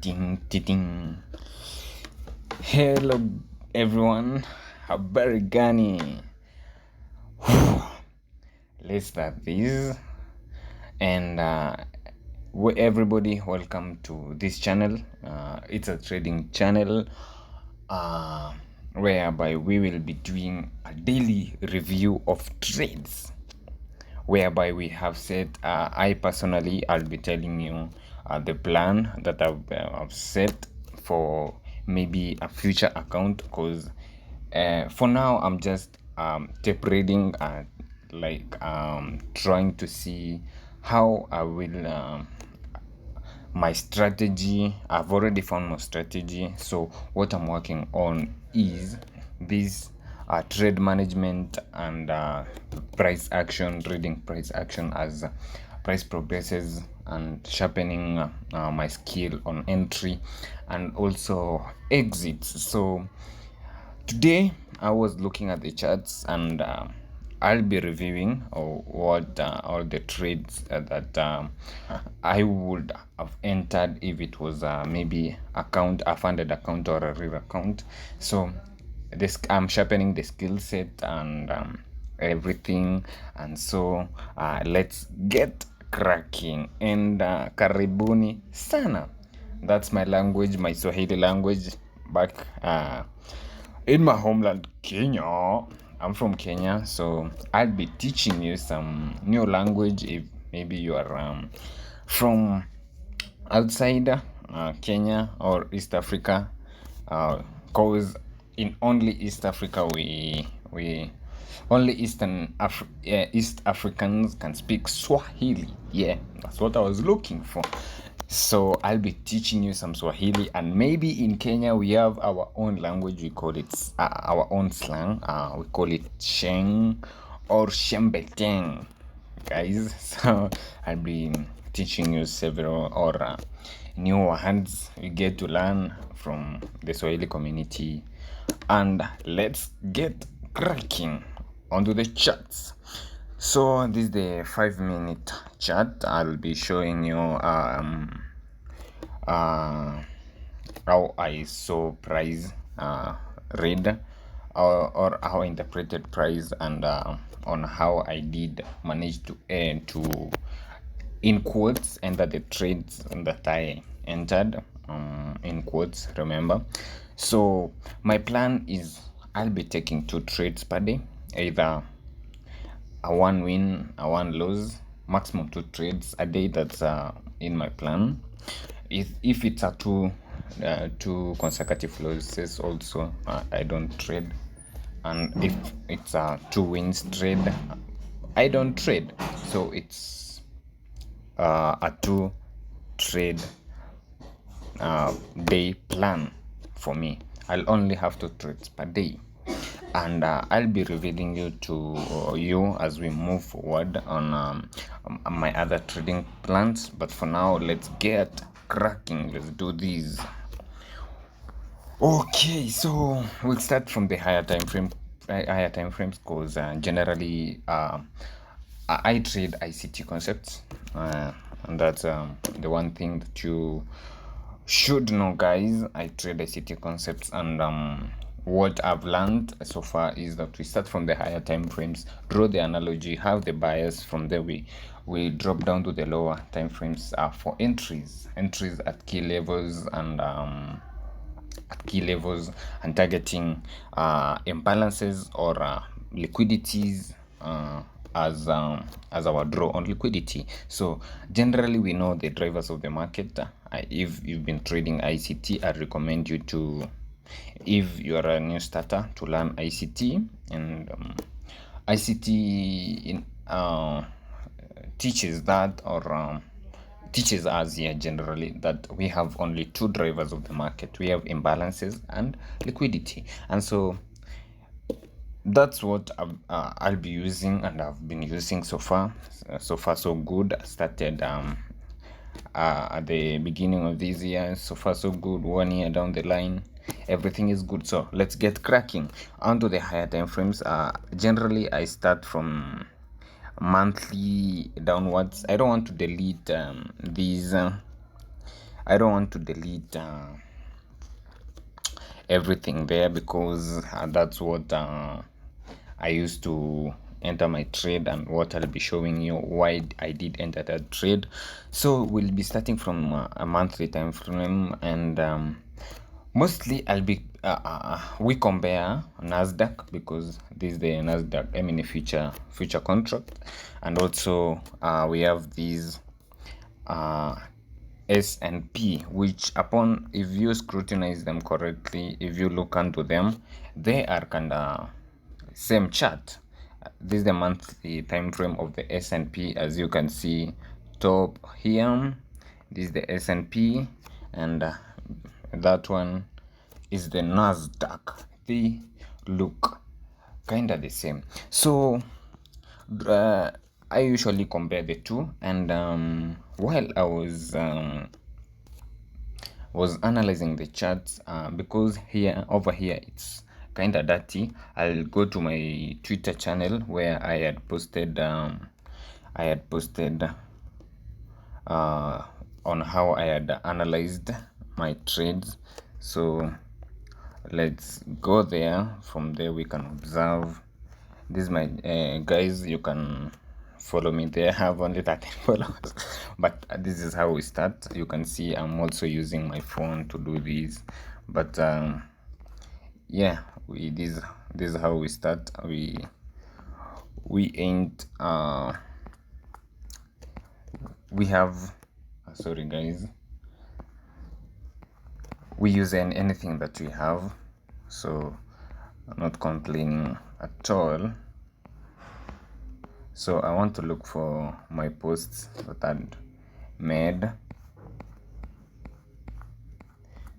Ding, ding, ding. Hello everyone, habari gani? Let's start this. And everybody, welcome to this channel. It's a trading channel whereby we will be doing a daily review of trades, whereby we have set, I personally, I'll be telling you the plan that I've set for maybe a future account, because for now I'm just tape reading, trying to see how I will my strategy. I've already found my strategy, so what I'm working on is this trade management and price action, reading price action as price progresses, and sharpening my skill on entry and also exits. So today I was looking at the charts, and I'll be reviewing what all the trades that I would have entered if it was maybe a funded account or a real account. So I'm sharpening the skill set and everything, and so let's get cracking. And karibuni sana. That's my language, my Swahili language back in my homeland, Kenya. I'm from Kenya, so I'll be teaching you some new language if maybe you are from outside Kenya or East Africa. Cause in only East Africa we only East Africans can speak Swahili. Yeah, that's what I was looking for. So I'll be teaching you some Swahili, and maybe in Kenya we have our own language. We call it our own slang. We call it Sheng or Shembeteng, guys. So I'll be teaching you several or new words we get to learn from the Swahili community. And let's get cracking onto the charts. So this is the 5-minute chart. I'll be showing you how I saw price read, or how I interpreted price, and on how I did manage to in quotes enter the trades that I entered, in quotes, remember. So my plan is I'll be taking 2 trades per day, either a 1 win, a 1 lose, maximum 2 trades a day. That's in my plan. If it's a two consecutive losses, also I don't trade. And if it's a 2 wins trade, I don't trade. So it's a 2 trade day plan for me. I'll only have 2 trades per day, and I'll be revealing you to you as we move forward on my other trading plans. But for now, let's get cracking. Let's do this. Okay, so we'll start from the higher time frames, because generally I trade ICT concepts, and that's the one thing that you should know, guys. I trade ICT concepts, and what I've learned so far is that we start from the higher time frames, draw the analogy, have the bias. From there we drop down to the lower time frames for entries at key levels, and targeting imbalances or liquidities as our draw on liquidity. So generally we know the drivers of the market. If you've been trading ICT, I recommend you to, if you are a new starter, to learn ICT. And ICT teaches that, or teaches us here generally, that we have only 2 drivers of the market. We have imbalances and liquidity, and so that's what I'll be using, and I've been using so far. So good. I started at the beginning of this year. So far so good. 1 year down the line, everything is good. So let's get cracking onto the higher time frames. Generally I start from monthly downwards. I don't want to delete these I don't want to delete everything there, because that's what I used to enter my trade, and what I'll be showing you why I did enter that trade. So we'll be starting from a monthly time frame, and mostly I'll be we compare Nasdaq, because this is the Nasdaq mini future contract, and also we have these S&P, which upon, if you scrutinize them correctly, if you look into them, they are kind of same chart. This is the monthly time frame of the S&P, as you can see top here. This is the S&P, and that one is the Nasdaq. They look kind of the same. So I usually compare the two, and while I was analyzing the charts, because over here it's kind of dirty, I'll go to my Twitter channel where I had posted on how I had analyzed my trades. So let's go there. From there we can observe. This is my guys, you can follow me there. I have only 13 followers, but this is how we start. You can see I'm also using my phone to do this, but yeah, this is how we start. We ain't we have sorry guys, we use anything that we have, so I'm not complaining at all. So I want to look for my posts that I'd made.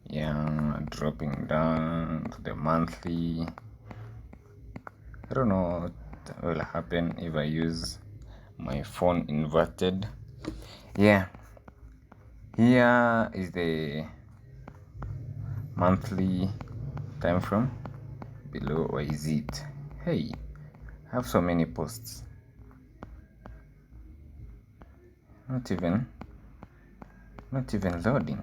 Yeah, dropping down to the monthly. I don't know what will happen if I use my phone inverted. Yeah, here is the monthly time frame. Below, or is it? Hey, I have so many posts. Not even loading.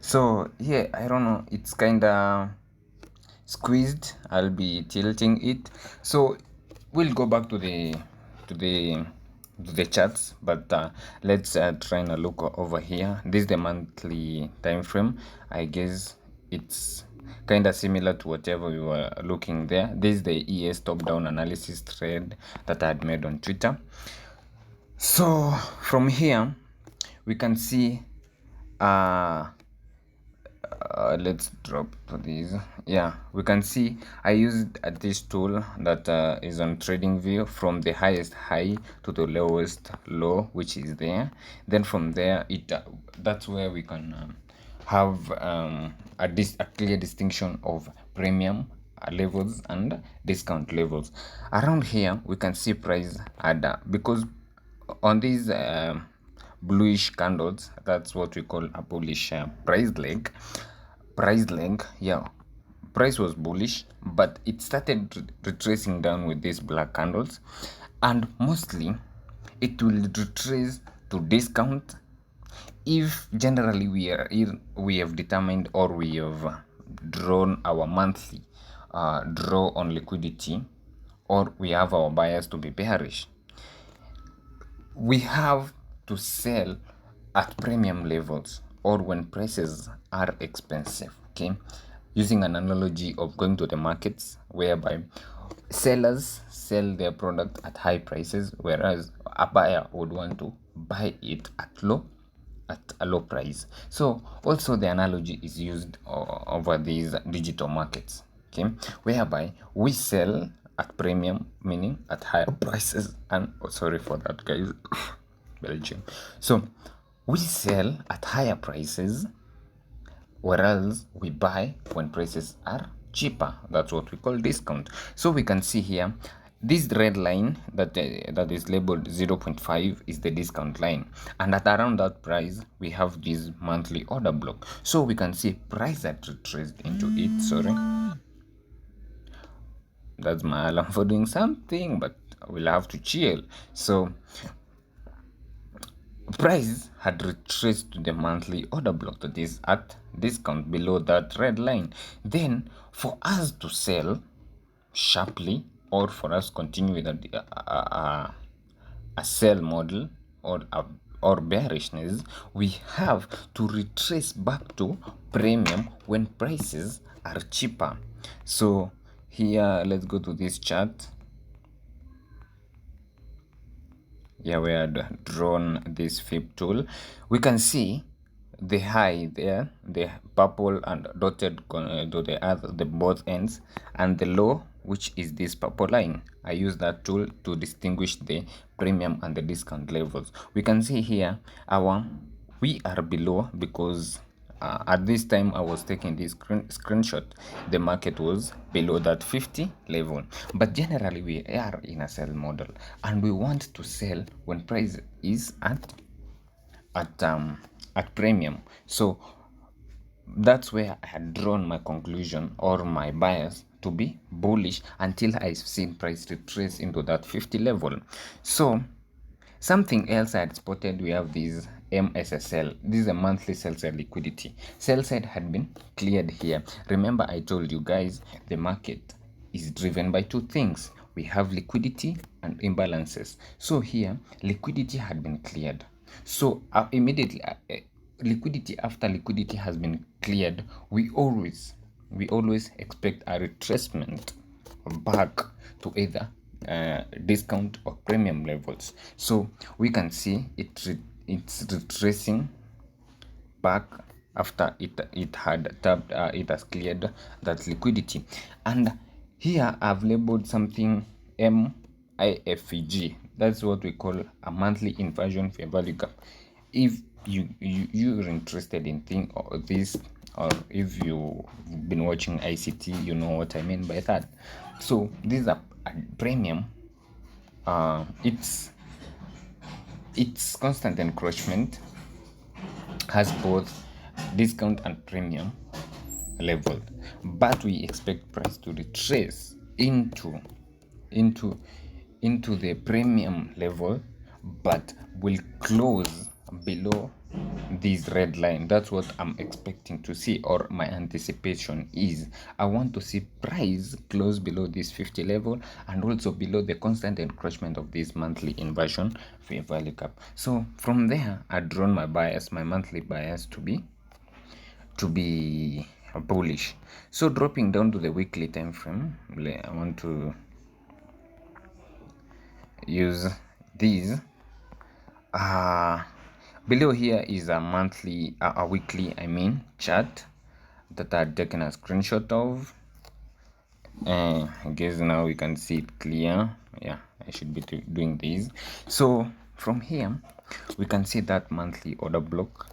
So yeah, I don't know, it's kind of squeezed. I'll be tilting it, so we'll go back to the charts, but let's try and look over here. This is the monthly time frame. I guess it's kind of similar to whatever we were looking there. This is the ES top down analysis thread that I had made on Twitter. So from here we can see let's drop these. Yeah, we can see I used this tool that is on TradingView, from the highest high to the lowest low, which is there. Then from there, that's where we can have a clear distinction of premium levels and discount levels. Around here we can see price adder, because on these bluish candles, that's what we call a bullish price leg. Yeah, price was bullish, but it started retracing down with these black candles, and mostly it will retrace to discount if generally we have determined, or we have drawn our monthly draw on liquidity, or we have our buyers to be bearish. We have to sell at premium levels, or when prices are expensive. Okay, using an analogy of going to the markets, whereby sellers sell their product at high prices, whereas a buyer would want to buy it at a low price. So also the analogy is used over these digital markets, okay, whereby we sell at premium, meaning at higher prices, and sorry for that guys, Belgium. So we sell at higher prices, whereas we buy when prices are cheaper. That's what we call discount. So we can see here, this red line that is labeled 0.5 is the discount line, and at around that price we have this monthly order block. So we can see price that retraced into it. Sorry, that's my alarm for doing something, but we'll have to chill. So price had retraced to the monthly order block, that is at discount below that red line. Then for us to sell sharply, or for us continue with a sell model or bearishness, we have to retrace back to premium when prices are cheaper. So here, let's go to this chart. Here we had drawn this fib tool. We can see the high there, the purple and dotted to the both ends, and the low, which is this purple line. I use that tool to distinguish the premium and the discount levels. We can see here we are below because at this time I was taking this screenshot, the market was below that 50 level. But generally we are in a sell model and we want to sell when price is at premium. So that's where I had drawn my conclusion or my bias to be bullish until I've seen price retrace into that 50 level. So something else I had spotted, we have this MSSL. This is a monthly sell side liquidity. Sell side had been cleared here. Remember, I told you guys the market is driven by two things. We have liquidity and imbalances. So here, liquidity had been cleared. So immediately, liquidity after liquidity has been cleared, we always expect a retracement back to either discount or premium levels. So we can see it's retracing back after it had tapped, it has cleared that liquidity. And here I've labeled something MIFG. That's what we call a monthly inversion fair value gap. If you're interested in this, or if you've been watching ICT, you know what I mean by that. So this is a premium. It's constant encroachment has both discount and premium level, but we expect price to retrace into the premium level, but will close below this red line. That's what I'm expecting to see, or my anticipation is. I want to see price close below this 50 level and also below the constant encroachment of this monthly inversion fair value gap. So from there, I've drawn my bias, my monthly bias to be bullish. So dropping down to the weekly time frame, I want to use these. Below here is a monthly, a weekly, chart that I've taken a screenshot of. I guess now we can see it clear. Yeah, I should be doing this. So from here, we can see that monthly order block,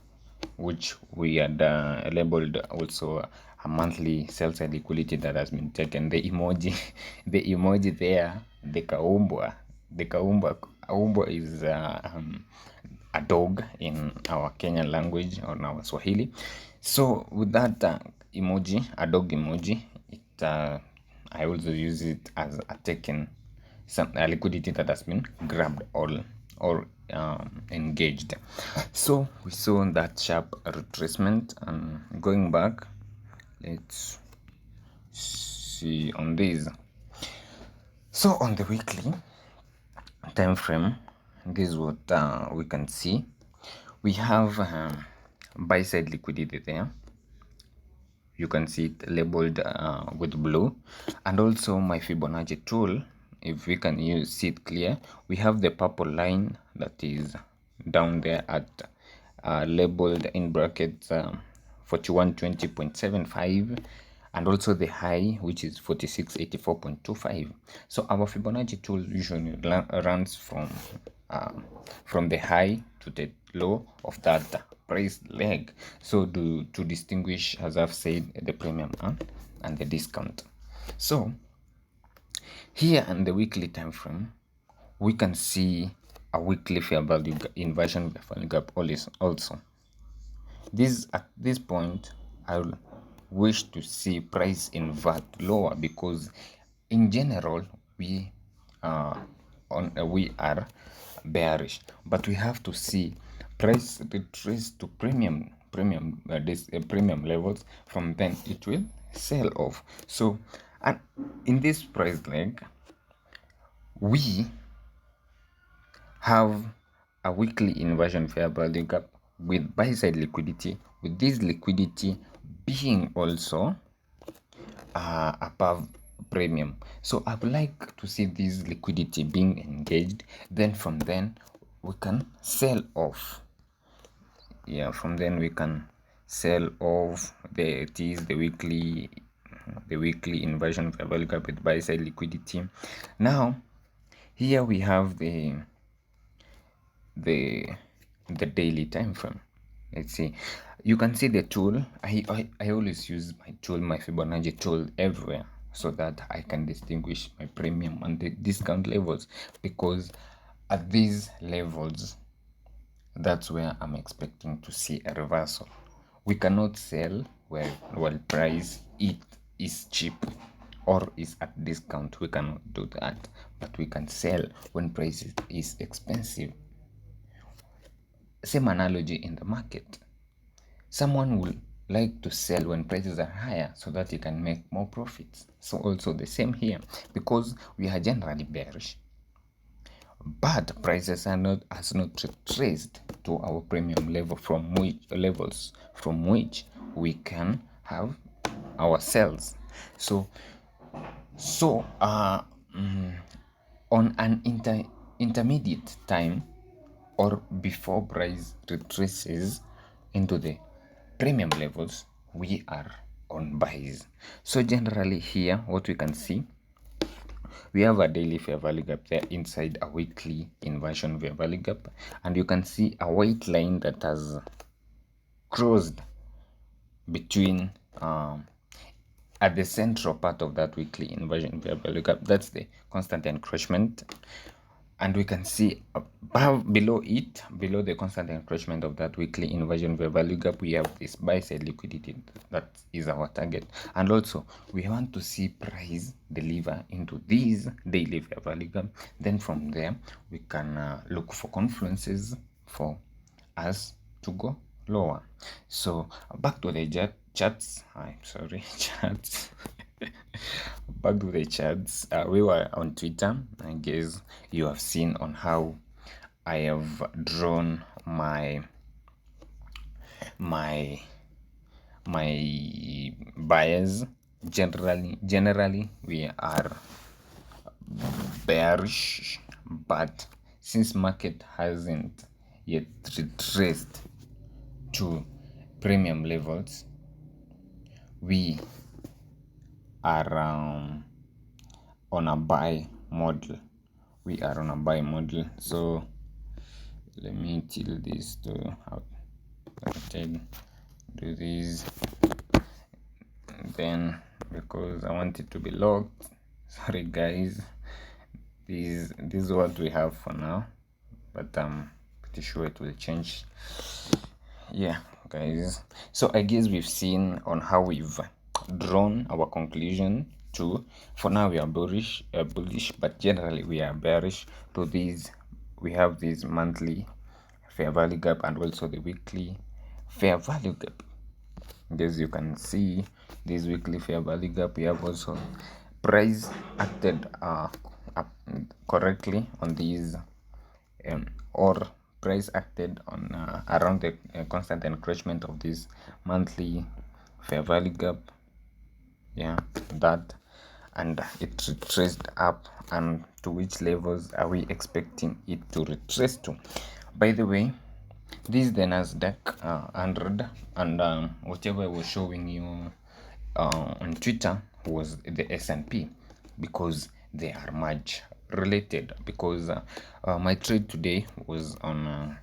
which we had labeled also a monthly sell side liquidity that has been taken. The emoji, the emoji there, the kaumbwa. The kaumbwa is a dog in our Kenyan language or in our Swahili. So with that emoji, a dog emoji, it I also use it as a taken a liquidity that has been grabbed or engaged. So we saw that sharp retracement, and going back, let's see on this. So on the weekly time frame, this is what we can see. We have buy side liquidity there. You can see it labeled with blue, and also my Fibonacci tool, if we can see it clear, we have the purple line that is down there at labeled in brackets 4120.75, and also the high, which is 4684.25. So our Fibonacci tool usually runs from the high to the low of that price leg, so to distinguish, as I've said, the premium and the discount. So here in the weekly time frame, we can see a weekly fair value inversion fair value gap also. At this point, I wish to see price invert lower, because in general we are bearish, but we have to see price retraced to premium levels. From then it will sell off. So, and in this price leg, we have a weekly inversion fair value gap with buy side liquidity, with this liquidity being also above premium. So I would like to see this liquidity being engaged. Then from then we can sell off. Yeah, from then we can sell off the weekly inversion fair value gap with buy side liquidity. Now here we have the daily time frame. Let's see, you can see the tool. I always use my tool, my Fibonacci tool, everywhere, so that I can distinguish my premium and the discount levels, because at these levels, that's where I'm expecting to see a reversal. We cannot sell while price it is cheap or is at discount. We cannot do that, but we can sell when price is expensive. Same analogy in the market. Someone will like to sell when prices are higher so that he can make more profits. So also the same here, because we are generally bearish, but prices has not retraced to our premium level from which we can have our sales. So on an intermediate time, or before price retraces into the premium levels, we are on buys. So generally here, what we can see, we have a daily fair value gap there inside a weekly inversion fair value gap, and you can see a white line that has crossed between at the central part of that weekly inversion fair value gap. That's the constant encroachment, and we can see above, below the constant encroachment of that weekly inversion fair value gap, we have this buy side liquidity. That is our target, and also we want to see price deliver into these daily fair value gap. Then from there we can look for confluences for us to go lower. So back to the charts. I'm sorry, charts. Back to the charts. We were on Twitter. I guess you have seen on how I have drawn my buyers. Generally we are bearish, but since market hasn't yet retraced to premium levels, we are on a buy model. So let me tilt this to how do this, then because I want it to be locked. Sorry guys, this is what we have for now, but I'm pretty sure it will change. Yeah guys, so I guess we've seen on how we've drawn our conclusion to, for now we are bullish, but generally we are bearish to these. We have this monthly fair value gap and also the weekly fair value gap. As you can see, this weekly fair value gap, we have also price acted correctly on these, or price acted on around the constant encroachment of this monthly fair value gap. Yeah, that, and it retraced up, and to which levels are we expecting it to retrace to? By the way, this is the Nasdaq 100, and whatever I was showing you on Twitter was the S&P, because they are much related. Because my trade today was on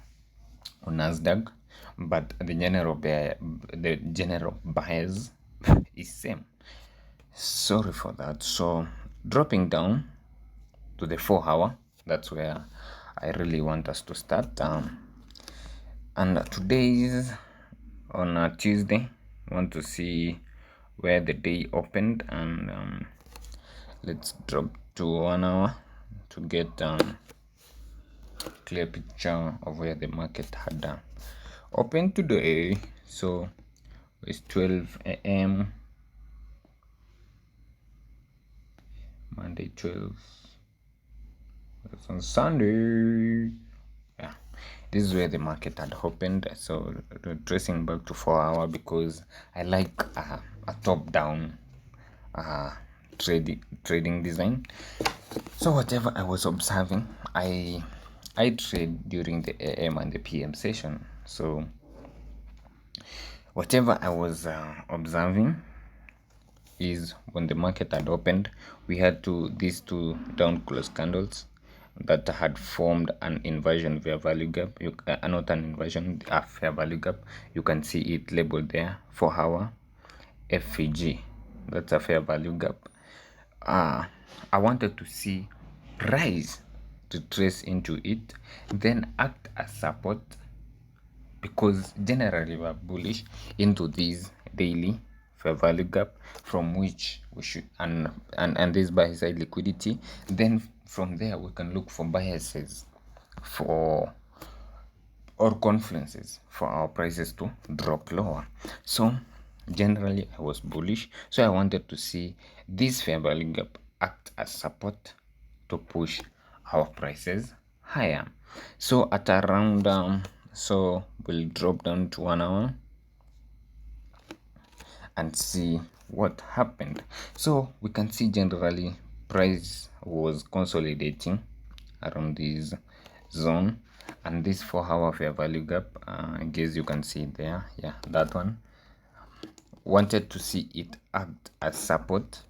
Nasdaq, but the general buyers is same. Sorry for that. So dropping down to the 4-hour, that's where I really want us to start. And today is on a Tuesday. I want to see where the day opened, and let's drop to 1 hour to get clear picture of where the market had opened today. So it's 12 a.m. Monday 12. It's on Sunday. Yeah, this is where the market had opened. So tracing back to 4 hour, because I like a top down trading design. So whatever I was observing, I trade during the AM and the PM session. So whatever I was observing is when the market had opened, we had these two down close candles that had formed an inversion fair value gap. Not an inversion, a fair value gap. You can see it labeled there, 4 hour FVG. That's a fair value gap. I wanted to see price to trace into it, then act as support, because generally we're bullish into this daily fair value gap, from which we should and this buy side liquidity. Then from there we can look for biases for or confluences for our prices to drop lower. So generally I was bullish, so I wanted to see this fair value gap act as support to push our prices higher. So at around so we'll drop down to 1 hour and see what happened. So we can see generally price was consolidating around this zone, and this 4 hour fair value gap, I guess you can see there, yeah, that one, wanted to see it act as support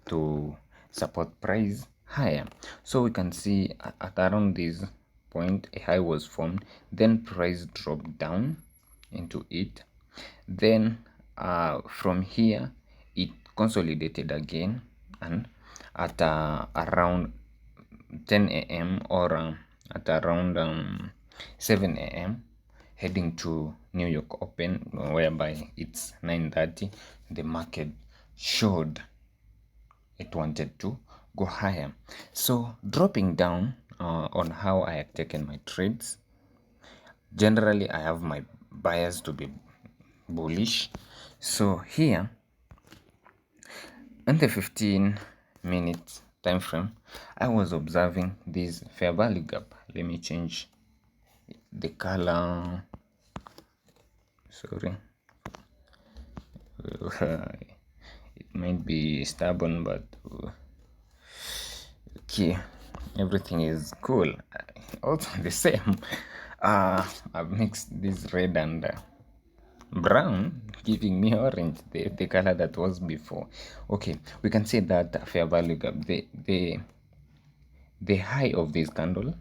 to support price higher. So we can see at around this point a high was formed, then price dropped down into it, then from here it consolidated again, and at around 10 a.m. or at around 7 a.m. heading to New York Open, whereby it's 9:30, the market showed it wanted to go higher. So dropping down on how I have taken my trades, generally I have my bias to be bullish. So here in the 15-minute time frame, I was observing this fair value gap. Let me change the color. Sorry. It might be stubborn, but okay, everything is cool. Also the same. I've mixed this red and brown, giving me orange, the color that was before. Okay, we can say that fair value gap, the high of this candle,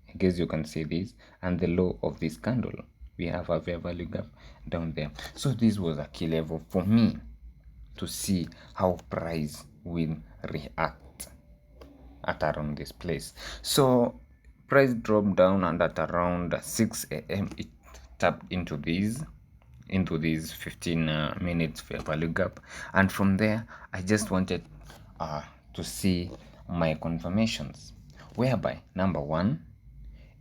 I guess you can see this, and the low of this candle, we have a fair value gap down there. So this was a key level for me to see how price will react at around this place. So price dropped down, and at around 6 a.m. it tapped into this 15 minutes fair value gap, and from there I just wanted to see my confirmations, whereby number one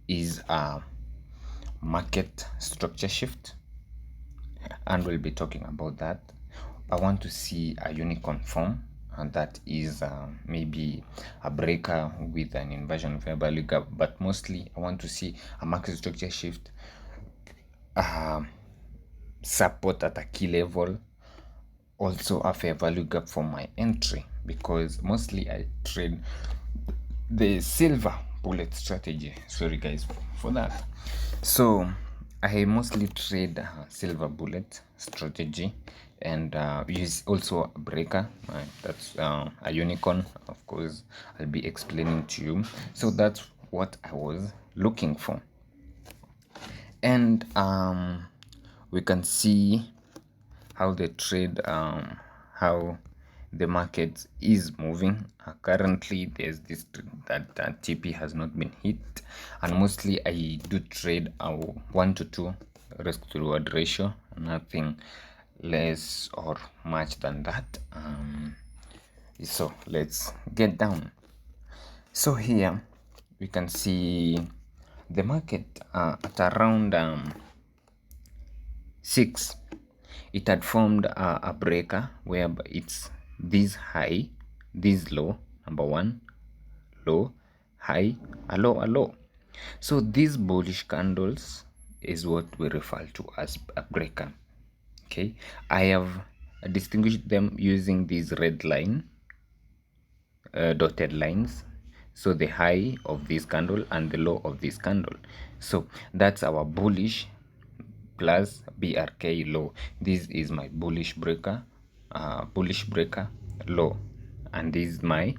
is market structure shift, and we'll be talking about that. I want to see a unicorn form, and that is maybe a breaker with an inversion fair value gap, but mostly I want to see a market structure shift, support at a key level, also a fair value gap for my entry, because mostly I trade the silver bullet strategy. Sorry guys for that. So I mostly trade silver bullet strategy, and use also a breaker, that's a unicorn, of course I'll be explaining to you. So that's what I was looking for, and we can see how the trade, how the market is moving. Currently there's this that TP has not been hit, and mostly I do trade a 1 to 2 risk to reward ratio, nothing less or much than that. So let's get down. So here we can see the market at around 6, it had formed a breaker where it's this high, this low, number one, low, high, a low. So these bullish candles is what we refer to as a breaker. Okay, I have distinguished them using these red line, dotted lines. So the high of this candle and the low of this candle. So that's our bullish plus BRK low. This is my bullish breaker low, and this is my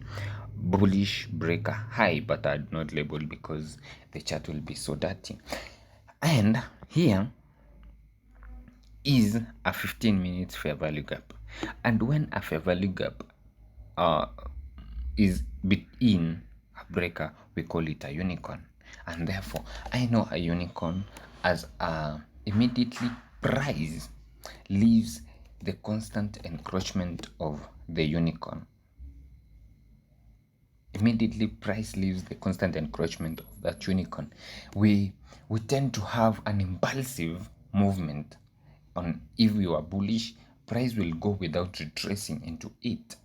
bullish breaker high, but I did not label because the chart will be so dirty. And here is a 15-minute fair value gap, and when a fair value gap is between a breaker, we call it a unicorn. And therefore I know a unicorn as immediately price leaves the constant encroachment of the unicorn. Immediately price leaves the constant encroachment of that unicorn. We tend to have an impulsive movement. On if we are bullish, price will go without retracing into it,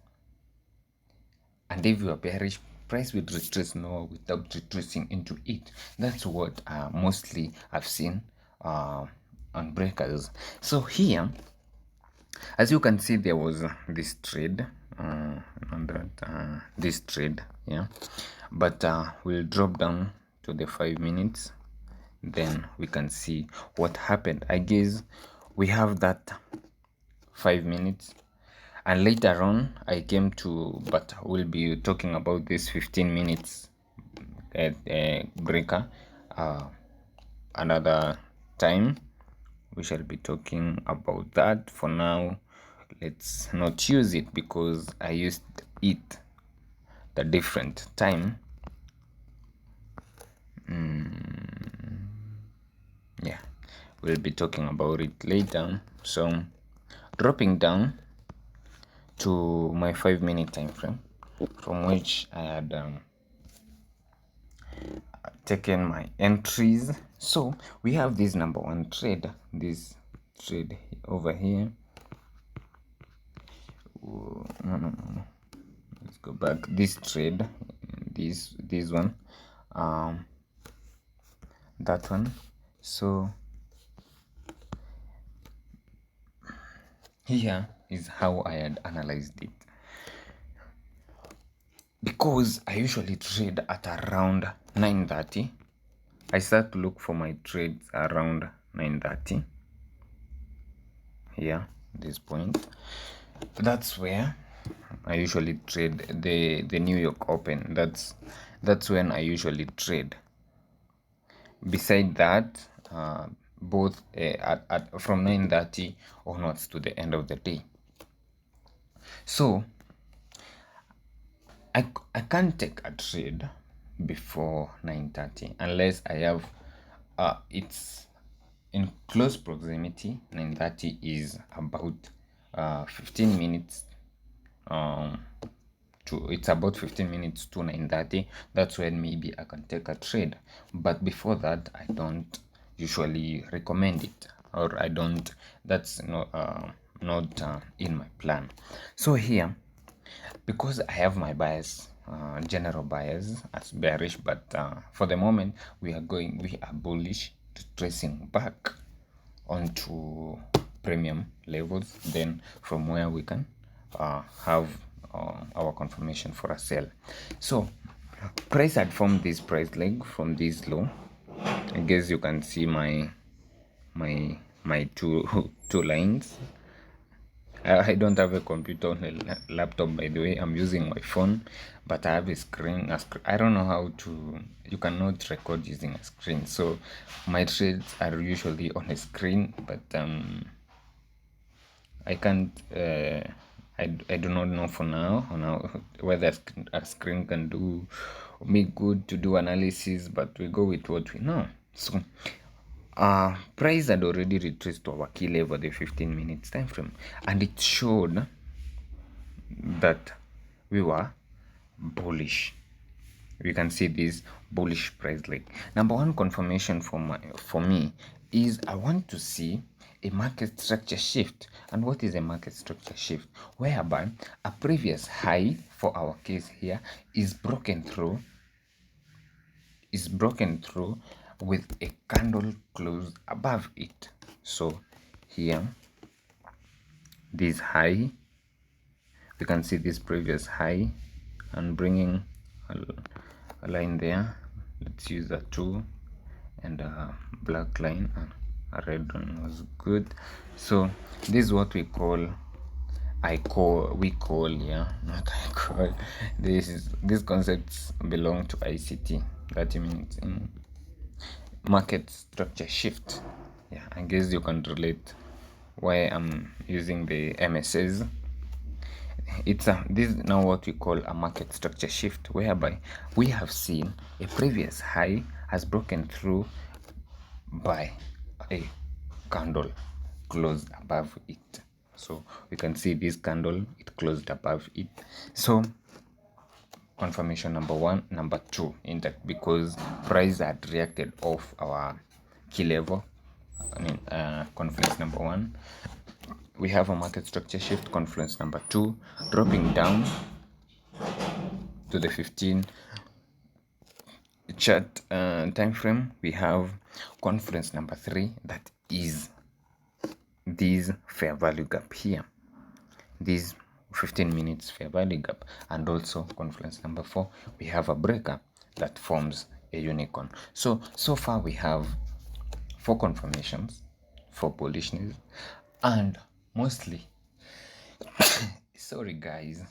and if you are bearish, price will retrace no without retracing into it. That's what mostly I've seen on breakers. So here, as you can see, there was this trade, this trade, yeah, but we'll drop down to the 5 minutes, then we can see what happened. I guess we have that 5 minutes, and later on I came to, but we'll be talking about this 15 minutes breaker another time. We shall be talking about that. For now, let's not use it because I used it the different time. Yeah, we'll be talking about it later. So dropping down to my 5 minute time frame, from which I had taken my entries. So we have this number one trade, this trade over here. No, let's go back. This trade, this one, that one. So here is how I had analyzed it, because I usually trade at around 9:30. I start to look for my trades around 9:30. Here, this point, that's where I usually trade. The New York Open, that's when I usually trade. Beside that, both from 9:30 onwards to the end of the day. So I can't take a trade before 9:30 unless I have it's in close proximity. 9:30 is about 15 minutes it's about 15 minutes to 9:30. That's when maybe I can take a trade, but before that I don't usually recommend it, or I don't, that's not in my plan. So here, because I have my bias, general bias as bearish, but for the moment we are bullish, tracing back onto premium levels, then from where we can have our confirmation for a sell. So price had formed this price leg from this low. I guess you can see my two lines. I don't have a computer on a laptop, by the way. I'm using my phone, but I have a screen. I don't know how to. You cannot record using a screen, so my trades are usually on a screen. But I can't. I do not know for now whether a screen can do me good to do analysis, but we go with what we know. So price had already retraced to our key level, the 15 minutes time frame, and it showed that we were bullish. we can see this bullish price leg. Number one confirmation for me is I want to see a market structure shift. And what is a market structure shift? Whereby a previous high for our case here is broken through with a candle close above it. So here, this high, we can see this previous high, and bringing a line there. Let's use a 2 and a black line, and a red one was good. So this is what we call these concepts belong to ICT, 30 minutes in market structure shift. Yeah, I guess you can relate why I'm using the MSs. This is now what we call a market structure shift, whereby we have seen a previous high has broken through by a candle closed above it. So we can see this candle, it closed above it. So confirmation number one. Number two, in that because price had reacted off our key level, confluence number one, we have a market structure shift. Confluence number two, dropping down to the 15 chart time frame, we have confluence number three, that is this fair value gap here, this 15 minutes fair value gap. And also confluence number four, we have a breaker that forms a unicorn. So far we have 4 confirmations for bullishness, and mostly sorry guys,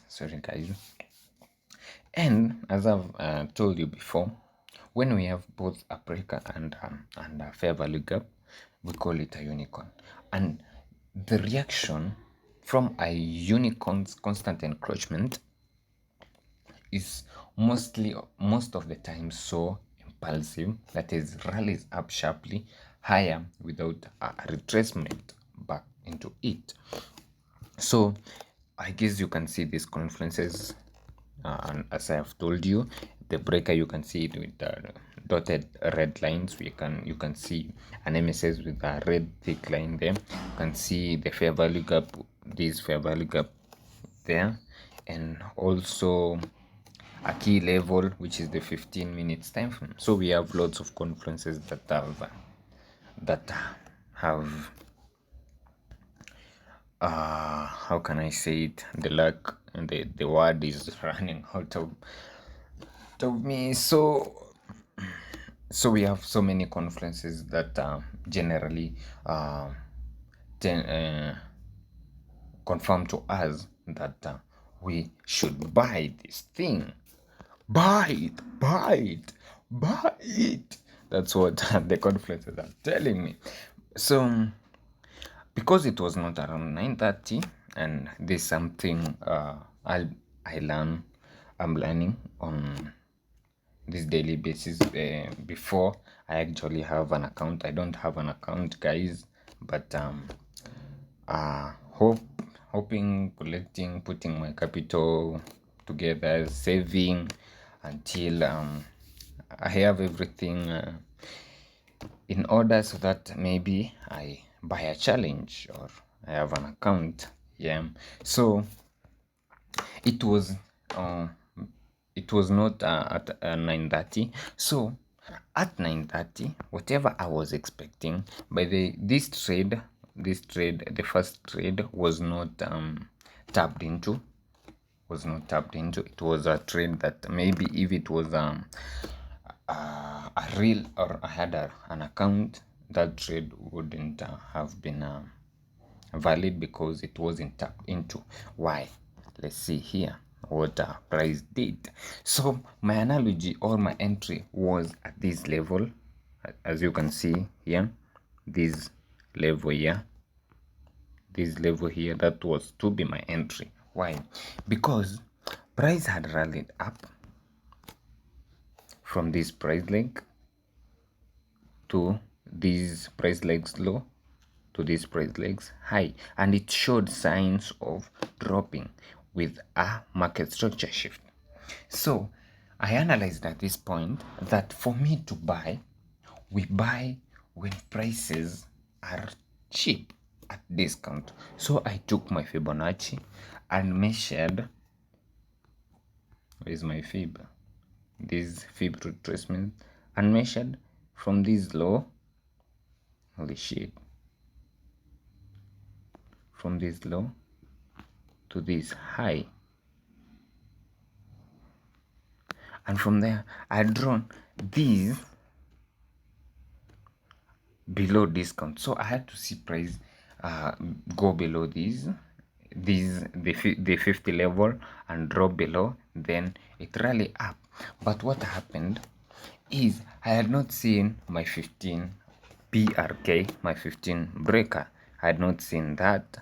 and as I've told you before, when we have both a breaker and a fair value gap, we call it a unicorn. And the reaction from a unicorn's constant encroachment is most of the time so impulsive, that is, rallies up sharply higher without a retracement back into it. So I guess you can see these confluences, and as I have told you, the breaker, you can see it with the dotted red lines. You can see an MSS with a red thick line there. You can see the fair value gap, this fair value gap there, and also a key level, which is the 15 minutes time frame. So we have lots of confluences that have how can I say it, the luck and the word is running out of me. So we have so many confluences that generally confirm to us that we should buy this thing. Buy it. That's what the confluences are telling me. So because it was not around 9:30, and there's something I'm learning on this daily basis. Before I actually have an account, I don't have an account, guys, but hoping, collecting, putting my capital together, saving until I have everything in order, so that maybe I buy a challenge or I have an account. Yeah, so it was not at 9:30. So at 9:30, whatever I was expecting, by this trade, the first trade was not tapped into. It was a trade that maybe if it was a real, or I had an account, that trade wouldn't have been valid, because it wasn't tapped into. Why? Let's see here what price did. So my analogy or my entry was at this level, as you can see here, this level here, that was to be my entry. Why? Because price had rallied up from this price leg to these price legs low, to these price legs high, and it showed signs of dropping with a market structure shift. So I analyzed at this point that for me to buy, we buy when prices are cheap at discount. So I took my Fibonacci and measured, where's my fib? This fib retracement, and measured from this low, holy shit, from this low to this high. And from there, I had drawn these below discount. So I had to see price go below these the 50 level and drop below, then it rally up. But what happened is I had not seen my 15 BRK, my 15 breaker. I had not seen that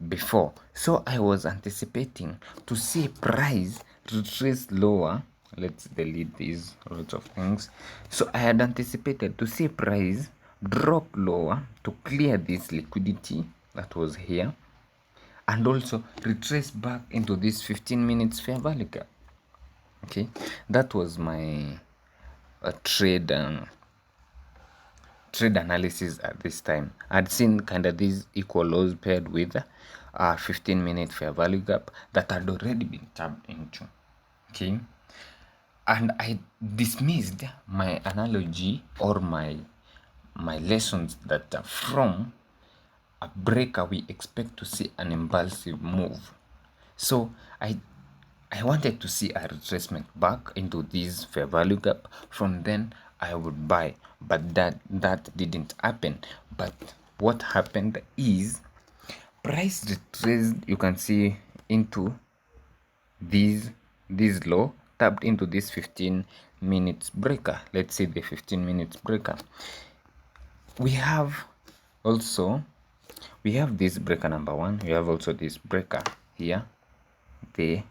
before, so I was anticipating to see price retrace lower. Let's delete these lots of things. So I had anticipated to see price drop lower to clear this liquidity that was here, and also retrace back into this 15 minutes fair value gap. Okay, that was my trade analysis at this time. I'd seen kind of these equal lows paired with 15-minute fair value gap that had already been tapped into. Okay, and I dismissed my analogy or my lessons that from a breaker we expect to see an impulsive move. So I wanted to see a retracement back into this fair value gap. From then I would buy, but that didn't happen. But what happened is price retraced, you can see, into this low, tapped into this 15 minutes breaker. Let's see the 15 minutes breaker. We have this breaker number one. We have also this breaker here, the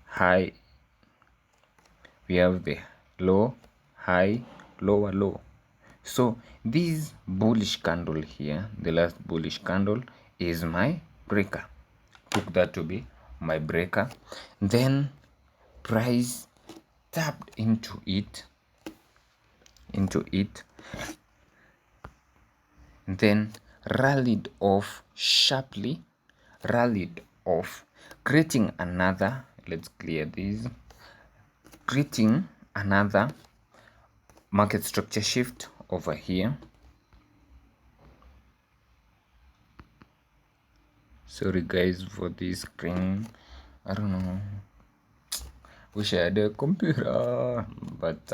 high. We have the low, high, lower, low. So this bullish candle here, the last bullish candle, is my breaker. Took that to be my breaker. Then price tapped into it, then rallied off sharply, creating another, let's clear this, creating another market structure shift over here. Sorry guys for this screen, I don't know, wish I had a computer, but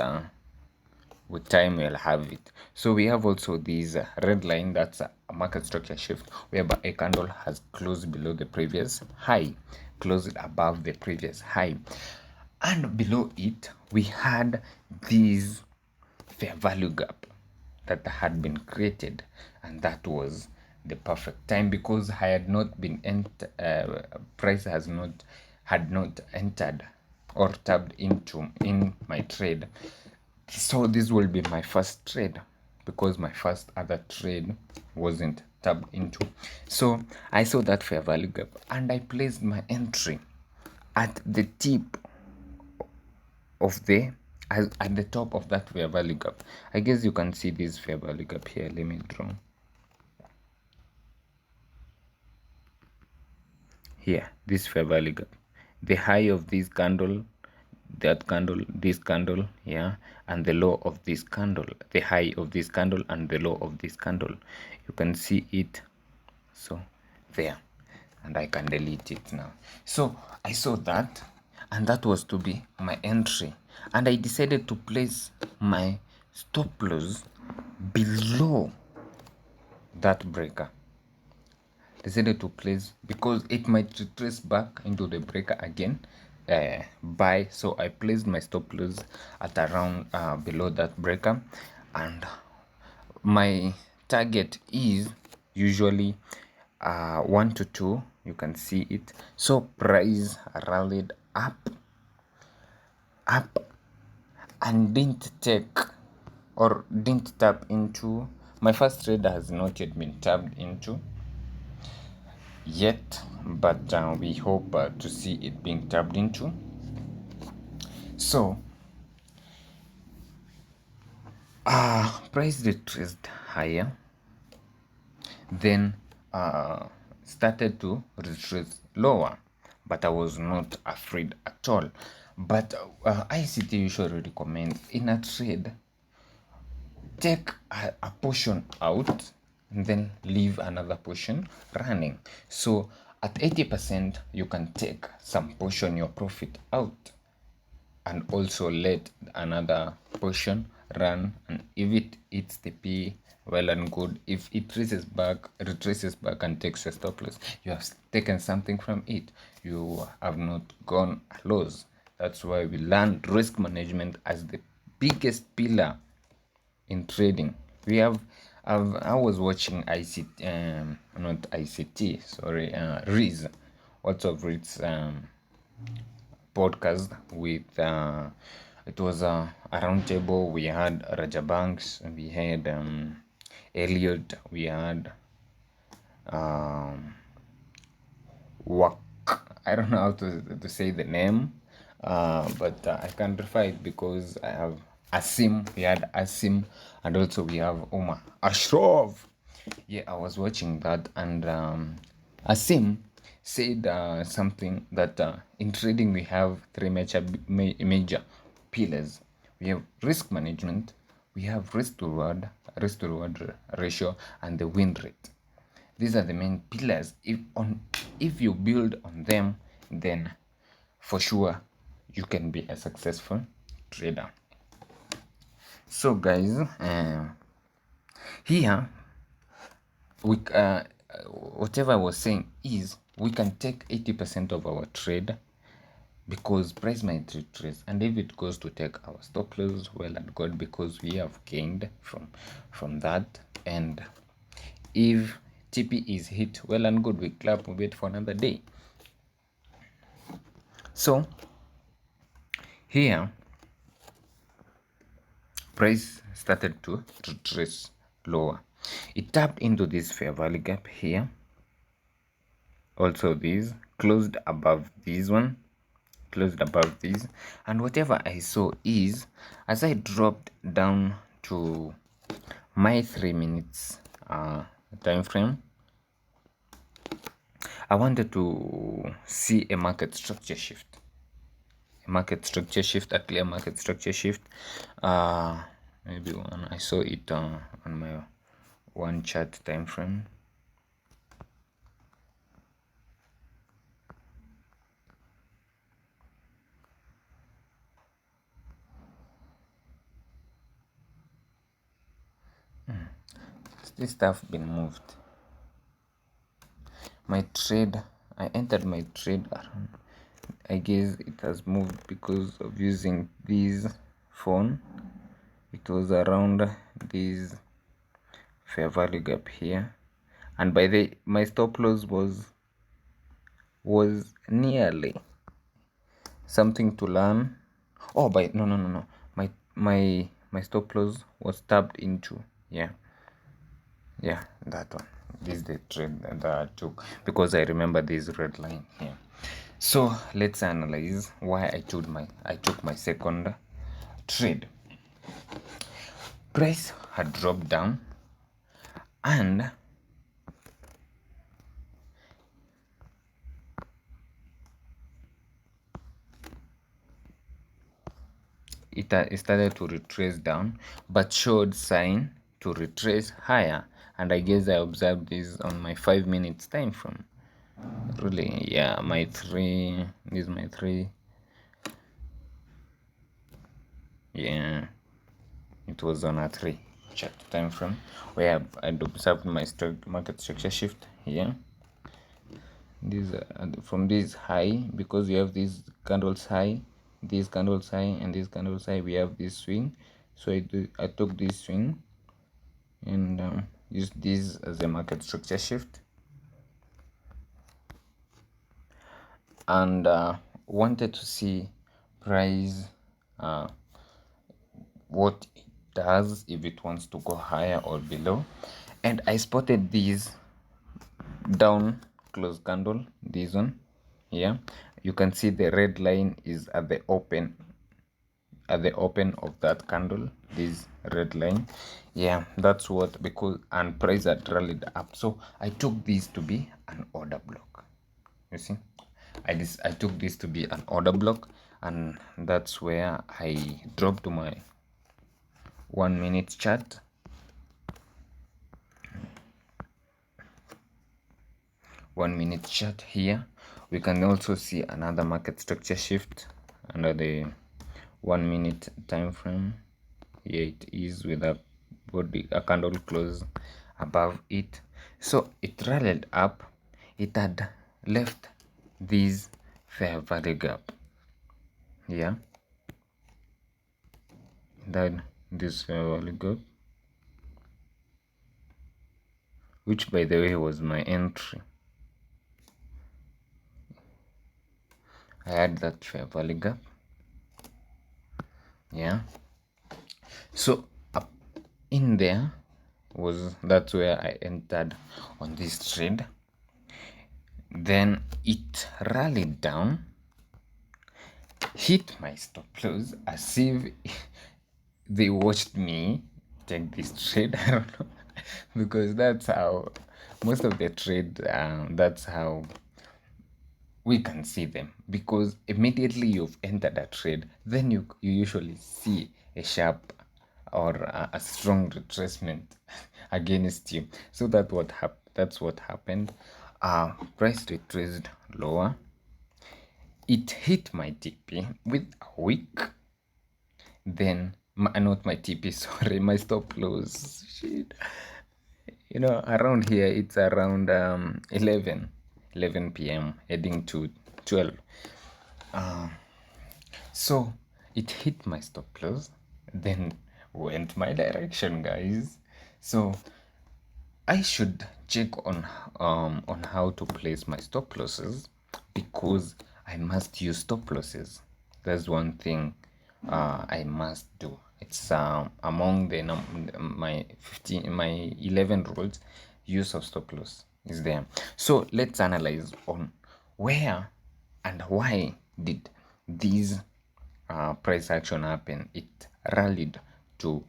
with time we'll have it. So we have also this red line, that's a market structure shift whereby a candle has closed below the previous high, closed above the previous high, and below it we had this fair value gap that had been created, and that was the perfect time because I had not been price had not entered or tapped into in my trade. So this will be my first trade because my first other trade wasn't tapped into. So I saw that fair value gap and I placed my entry at the tip of at the top of that fair value gap. I guess you can see this fair value gap here. Let me draw here, this fair value gap, the high of this candle, that candle, this candle, yeah, and the low of this candle, the high of this candle and the low of this candle. You can see it, so there, and I can delete it now. So I saw that, and that was to be my entry, and I decided to place my stop loss below that breaker. Decided to place because it might retrace back into the breaker again, buy. So I placed my stop loss at around below that breaker, and my target is usually 1 to 2. You can see it. So price rallied up and didn't tap into. My first trade has not yet been tapped into yet, but we hope to see it being tapped into. So price retraced higher, then started to retrace lower, but I was not afraid at all. But ICT usually recommends in a trade, take a portion out and then leave another portion running. So at 80%, you can take some portion your profit out and also let another portion run, and if it hits the P, well and good. If it retraces back and takes a stop loss, you have taken something from it. You have not gone loss. That's why we learn risk management as the biggest pillar in trading. I was watching ICT, not ICT, sorry, Riz, what's of Riz podcast with it was a round table. We had Rajabanks, we had Elliot, we had Wak. I don't know how to say the name, but I can verify it because I have Asim. We had Asim, and also we have Omar Ashraf. Yeah, I was watching that, and Asim said something that in trading we have three major pillars. We have risk management, we have risk to reward ratio, and the win rate. These are the main pillars. If you build on them, then for sure you can be a successful trader. So guys, here we whatever I was saying is we can take 80% of our trade because price might retrace, and if it goes to take our stop loss, well and good, because we have gained from that. And if TP is hit, well and good, we clap, we wait for another day. So here price started to retrace lower. It tapped into this fair value gap here, also this closed above this one, and whatever I saw is, as I dropped down to my 3 minutes time frame, I wanted to see a market structure shift, a clear market structure shift. Maybe one I saw it on my one chart time frame. This stuff been moved. My trade, I entered my trade around, I guess it has moved because of using this phone. It was around this fair value gap here, and by the my stop loss was nearly something to learn. Oh, by no, my stop loss was tapped into, yeah, that one. This is the trade that I took because I remember this red line here. So let's analyze why I took my second trade. Price had dropped down, and it started to retrace down, but showed sign to retrace higher. And I guess I observed this on my 5 minutes time frame. Really, yeah, this is my 3. Yeah, it was on a 3 chart time frame where I'd observed my market structure shift here. This from this high, because we have these candles high, this candles high, and this candles high, we have this swing. So I took this swing and used this as a market structure shift, and wanted to see price what it does, if it wants to go higher or below. And I spotted this down close candle, this one here. You can see the red line is at the open, at the open of that candle, this red line. Yeah, that's what, because and price had rallied up, so I took this to be an order block. You see, I took this to be an order block, and that's where I dropped to my 1 minute chart. 1 minute chart here. We can also see another market structure shift under the 1 minute time frame. Here it is with a body, a candle close above it. So it rallied up. It had left this fair value gap. Yeah, then this fair value gap, which by the way was my entry. I had that fair value gap. Yeah, so up in there was, that's where I entered on this trade. Then it rallied down, hit my stop loss as if they watched me take this trade. I don't know, because that's how most of the trade, that's how we can see them, because immediately you've entered a trade, then you usually see a sharp or a strong retracement against you. So that's what happened. Price retraced lower. It hit my TP with a wick. Then not my TP, sorry, my stop loss. Shit. You know, around here it's around 11 p.m. heading to 12. So it hit my stop loss, then went my direction, guys. So I should check on how to place my stop losses, because I must use stop losses. That's one thing I must do. It's among the my 11 rules. Use of stop loss is there. So let's analyze on where and why did these price action happen. It rallied to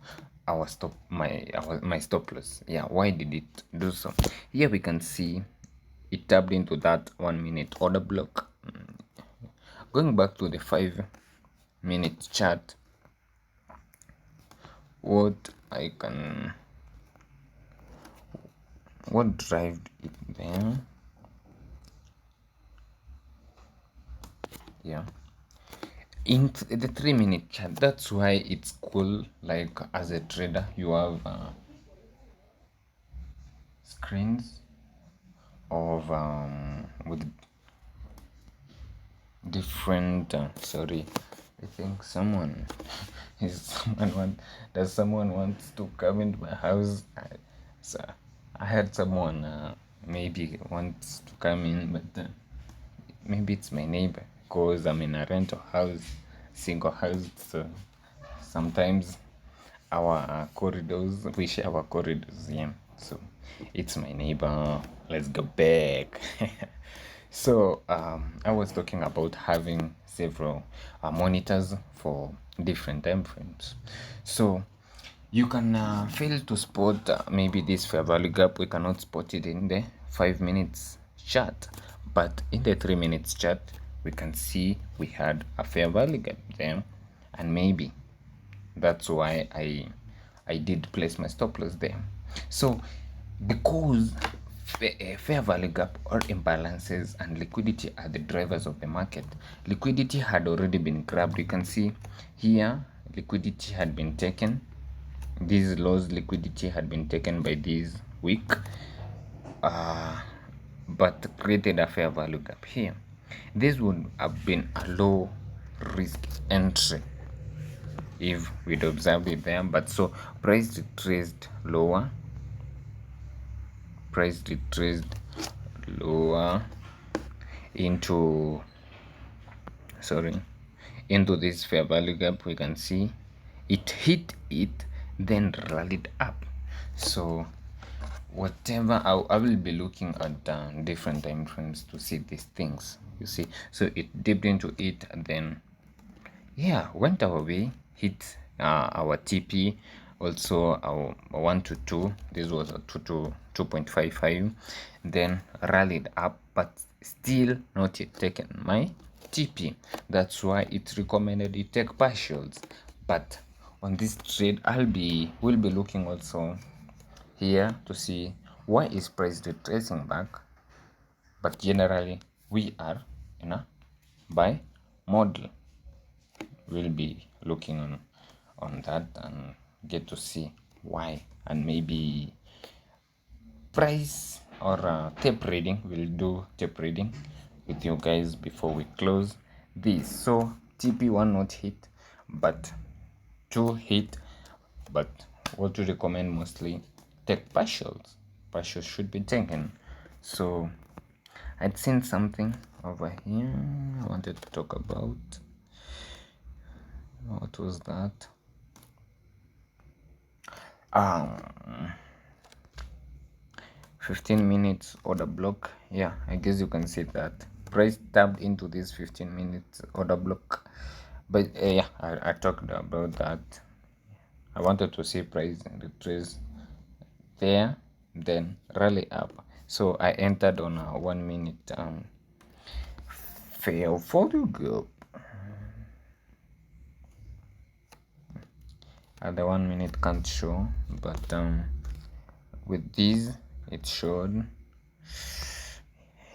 our stop my stop loss. Yeah, why did it do so? Here we can see it tapped into that 1 minute order block. Going back to the 5 minute chart, what drive it there? Yeah, in the 3 minute chart, that's why it's cool. Like as a trader, you have screens of with different sorry, I think someone does someone wants to come into my house. So I had someone maybe wants to come in, but maybe it's my neighbor, because I'm in a rental house, single house. So sometimes our corridors, we share our corridors. Yeah, so it's my neighbor. Let's go back. So I was talking about having several monitors for different time frames. So you can fail to spot maybe this fair value gap. We cannot spot it in the 5 minutes chart, but in the 3 minutes chart we can see we had a fair value gap there, and maybe that's why I did place my stop loss there. So because fair value gap or imbalances and liquidity are the drivers of the market, liquidity had already been grabbed. You can see here liquidity had been taken. This loss liquidity had been taken by this week, but created a fair value gap here. This would have been a low risk entry if we'd observed it there, but so price retraced lower, into this fair value gap. We can see it hit it, then rallied up. So whatever, I will be looking at different time frames to see these things, you see. So it dipped into it, and then yeah, went our way, hit our TP, also our 1 to 2. This was a 2 to 2.55, then rallied up, but still not yet taken my TP. That's why it's recommended you take partials. But on this trade, we'll be looking also here to see why is price retracing back. But generally we are in a buy model. We'll be looking on that and get to see why, and maybe price or tape reading. We'll do tape reading with you guys before we close this. So TP1 not hit, but 2 hit. But what to recommend mostly, take partials. Partials should be taken. So I'd seen something over here I wanted to talk about. What was that? 15 minutes order block. Yeah, I guess you can see that price tapped into this 15 minutes order block. But yeah, I talked about that. I wanted to see price retrace there, then rally up. So I entered on a 1 minute fair value gap. The 1 minute can't show, but with these it showed.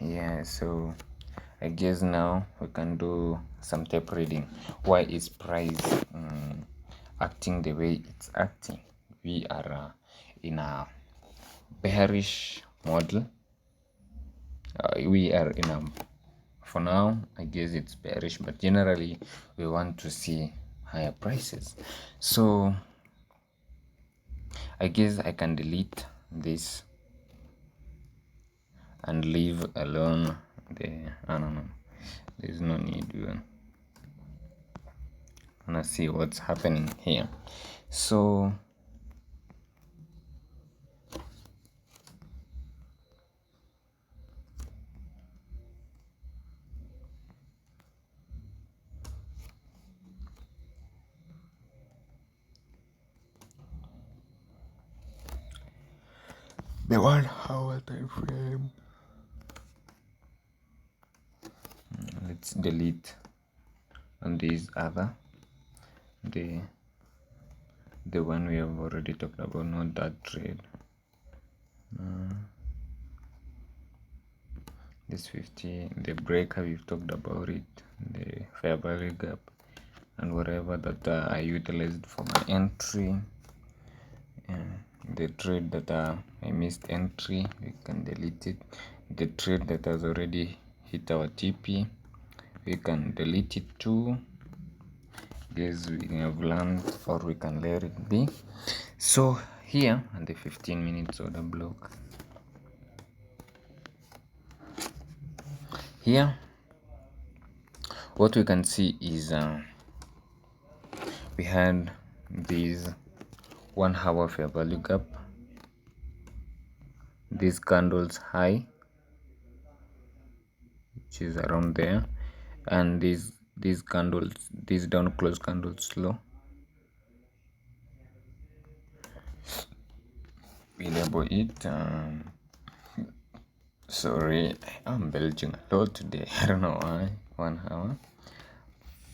Yeah, so I guess now we can do some tape reading. Why is price acting the way it's acting? We are in a bearish model. We are in a, for now I guess it's bearish, but generally we want to see higher prices. So I guess I can delete this and leave alone the, I don't know, there's no need. We're gonna see what's happening here. So the 1 hour time frame, let's delete on this other, the one we have already talked about, not that trade. This 50, the breaker, we've talked about it, the fair value gap, and whatever that I utilized for my entry. The trade that I missed entry, we can delete it. The trade that has already hit our TP, we can delete it too. Guess we have learned, or we can let it be. So here on the 15 minutes order block, here what we can see is we had this 1 hour fair value gap, these candles high, which is around there, and these candles, these down close candles low. We label it sorry, I'm belching a lot today. I don't know why. 1 hour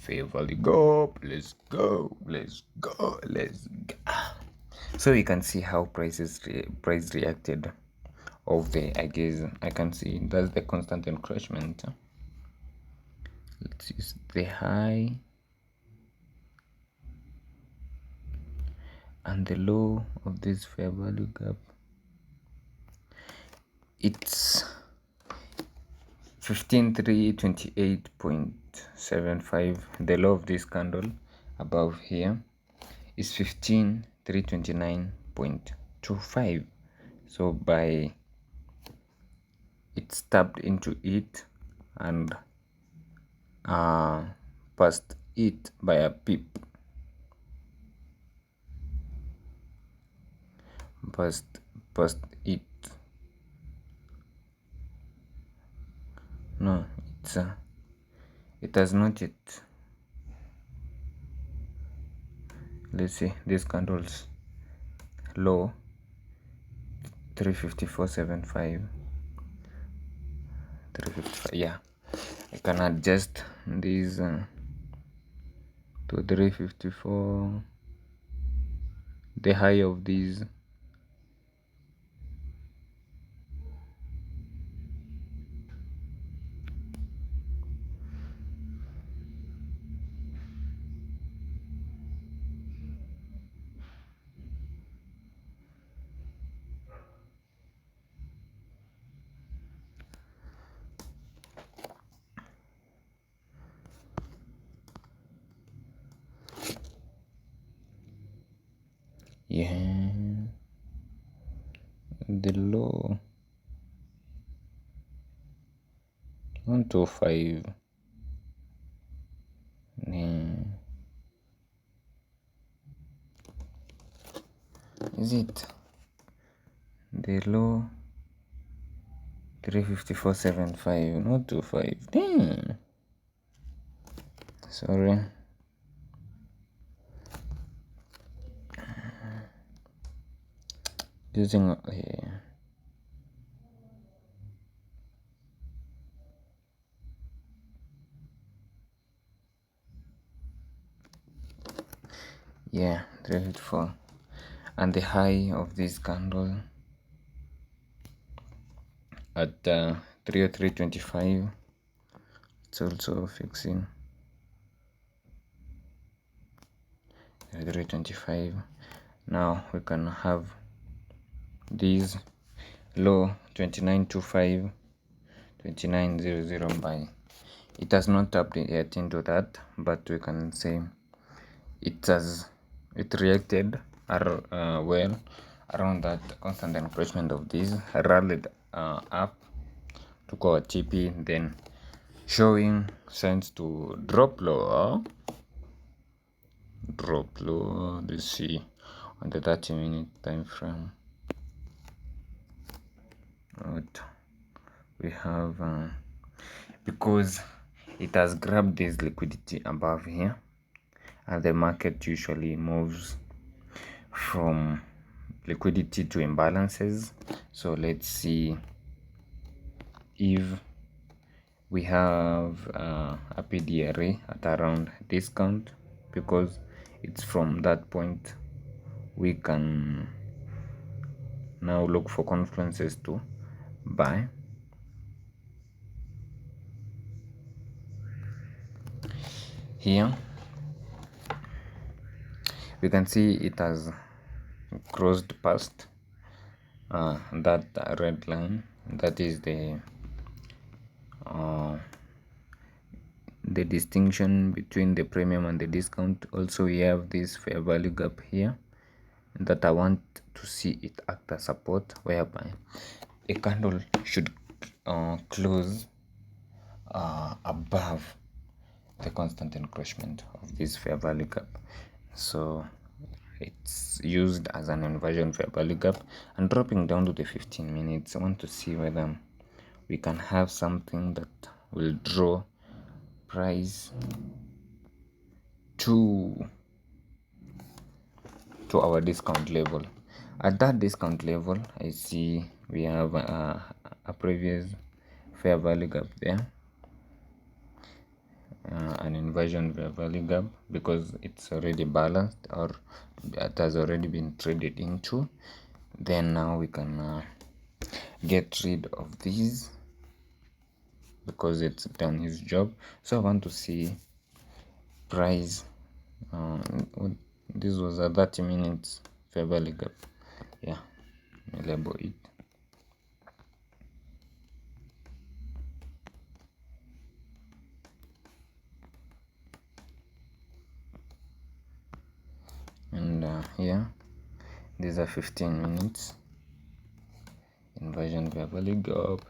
fair value gap. Let's go. So you can see how price reacted of the, I guess I can see that's the constant encroachment. Let's use the high and the low of this fair value gap. It's 15328.75. The low of this candle above here is 15329.25. so by it tapped into it and passed it by a pip, passed it. No, it has not yet. let's see this candles low 354.75, 355. Yeah, I can adjust these to 354, the high of these. Yeah, the low 125. Yeah. Is it the low 354.75, not 25? Damn. Sorry. Using yeah, 354, and the high of this candle at 303.25. It's also fixing 325. Now we can have these low 29.25, 29.00 buy. It has not tapped yet into that, but we can say it reacted well around that constant encroachment of this, rallied up to our TP, then showing signs to drop lower. Let's see on the 30-minute time frame what we have, because it has grabbed this liquidity above here, and the market usually moves from liquidity to imbalances. So let's see if we have a PDRA at around discount, because it's from that point we can now look for confluences to buy. Here we can see it has crossed past that red line, that is the distinction between the premium and the discount. Also we have this fair value gap here that I want to see it act as support, whereby a candle should close above the constant encroachment of this fair value gap. So it's used as an inversion fair value gap. And dropping down to the 15 minutes, I want to see whether we can have something that will draw price to our discount level. At that discount level, I see we have a previous fair value gap there, an inversion fair value gap, because it's already balanced, or it has already been traded into. Then now we can get rid of these because it's done its job. So I want to see price. This was a 30 minutes fair value gap. Yeah, let me label it. And here these are 15 minutes inversion fair value gap.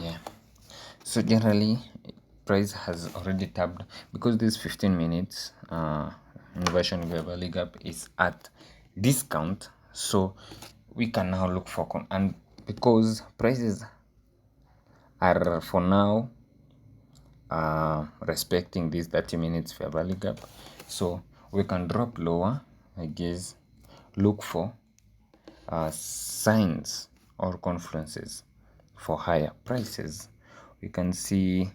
Yeah, so generally price has already tapped, because this 15 minutes inversion fair value gap is at discount. So we can now look for and because prices are for now respecting this 30 minutes fair value gap, so we can drop lower, I guess, look for signs or confluences for higher prices. We can see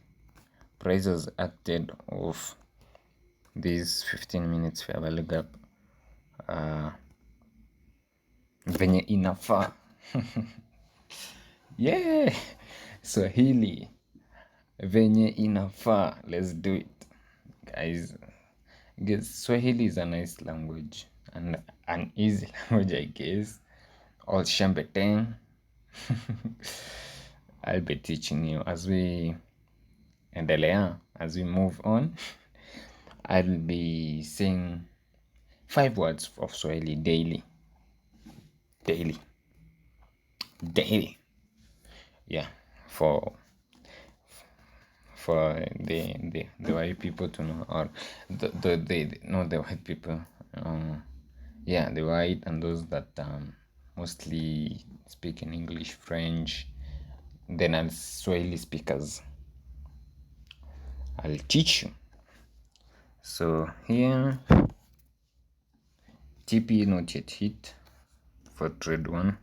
prices acted of this 15 minutes fair value gap venye inafaa. Yeah, Swahili venye inafaa. Let's do it, guys. Guess Swahili is a nice language and an easy language, I guess. All shambeteng. I'll be teaching you as we endelea, as we move on. I'll be saying 5 words of Swahili daily. Yeah, for the white people to know, or the not the white people, yeah, the white and those that mostly speak in English, French, then as Swahili speakers. I'll teach you. So here, TP not yet hit for trade 1.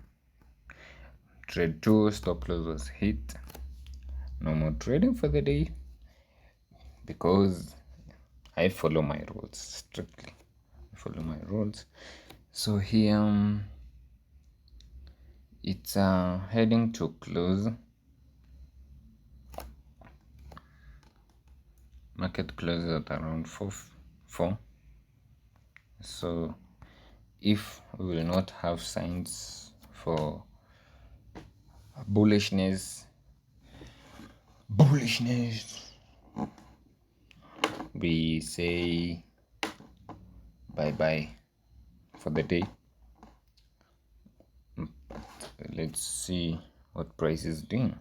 Trade 2, stop loss was hit. No more trading for the day because I follow my rules strictly. So here it's heading to close. Market closes at around 4. So if we will not have signs for bullishness, we say bye for the day. Let's see what price is doing.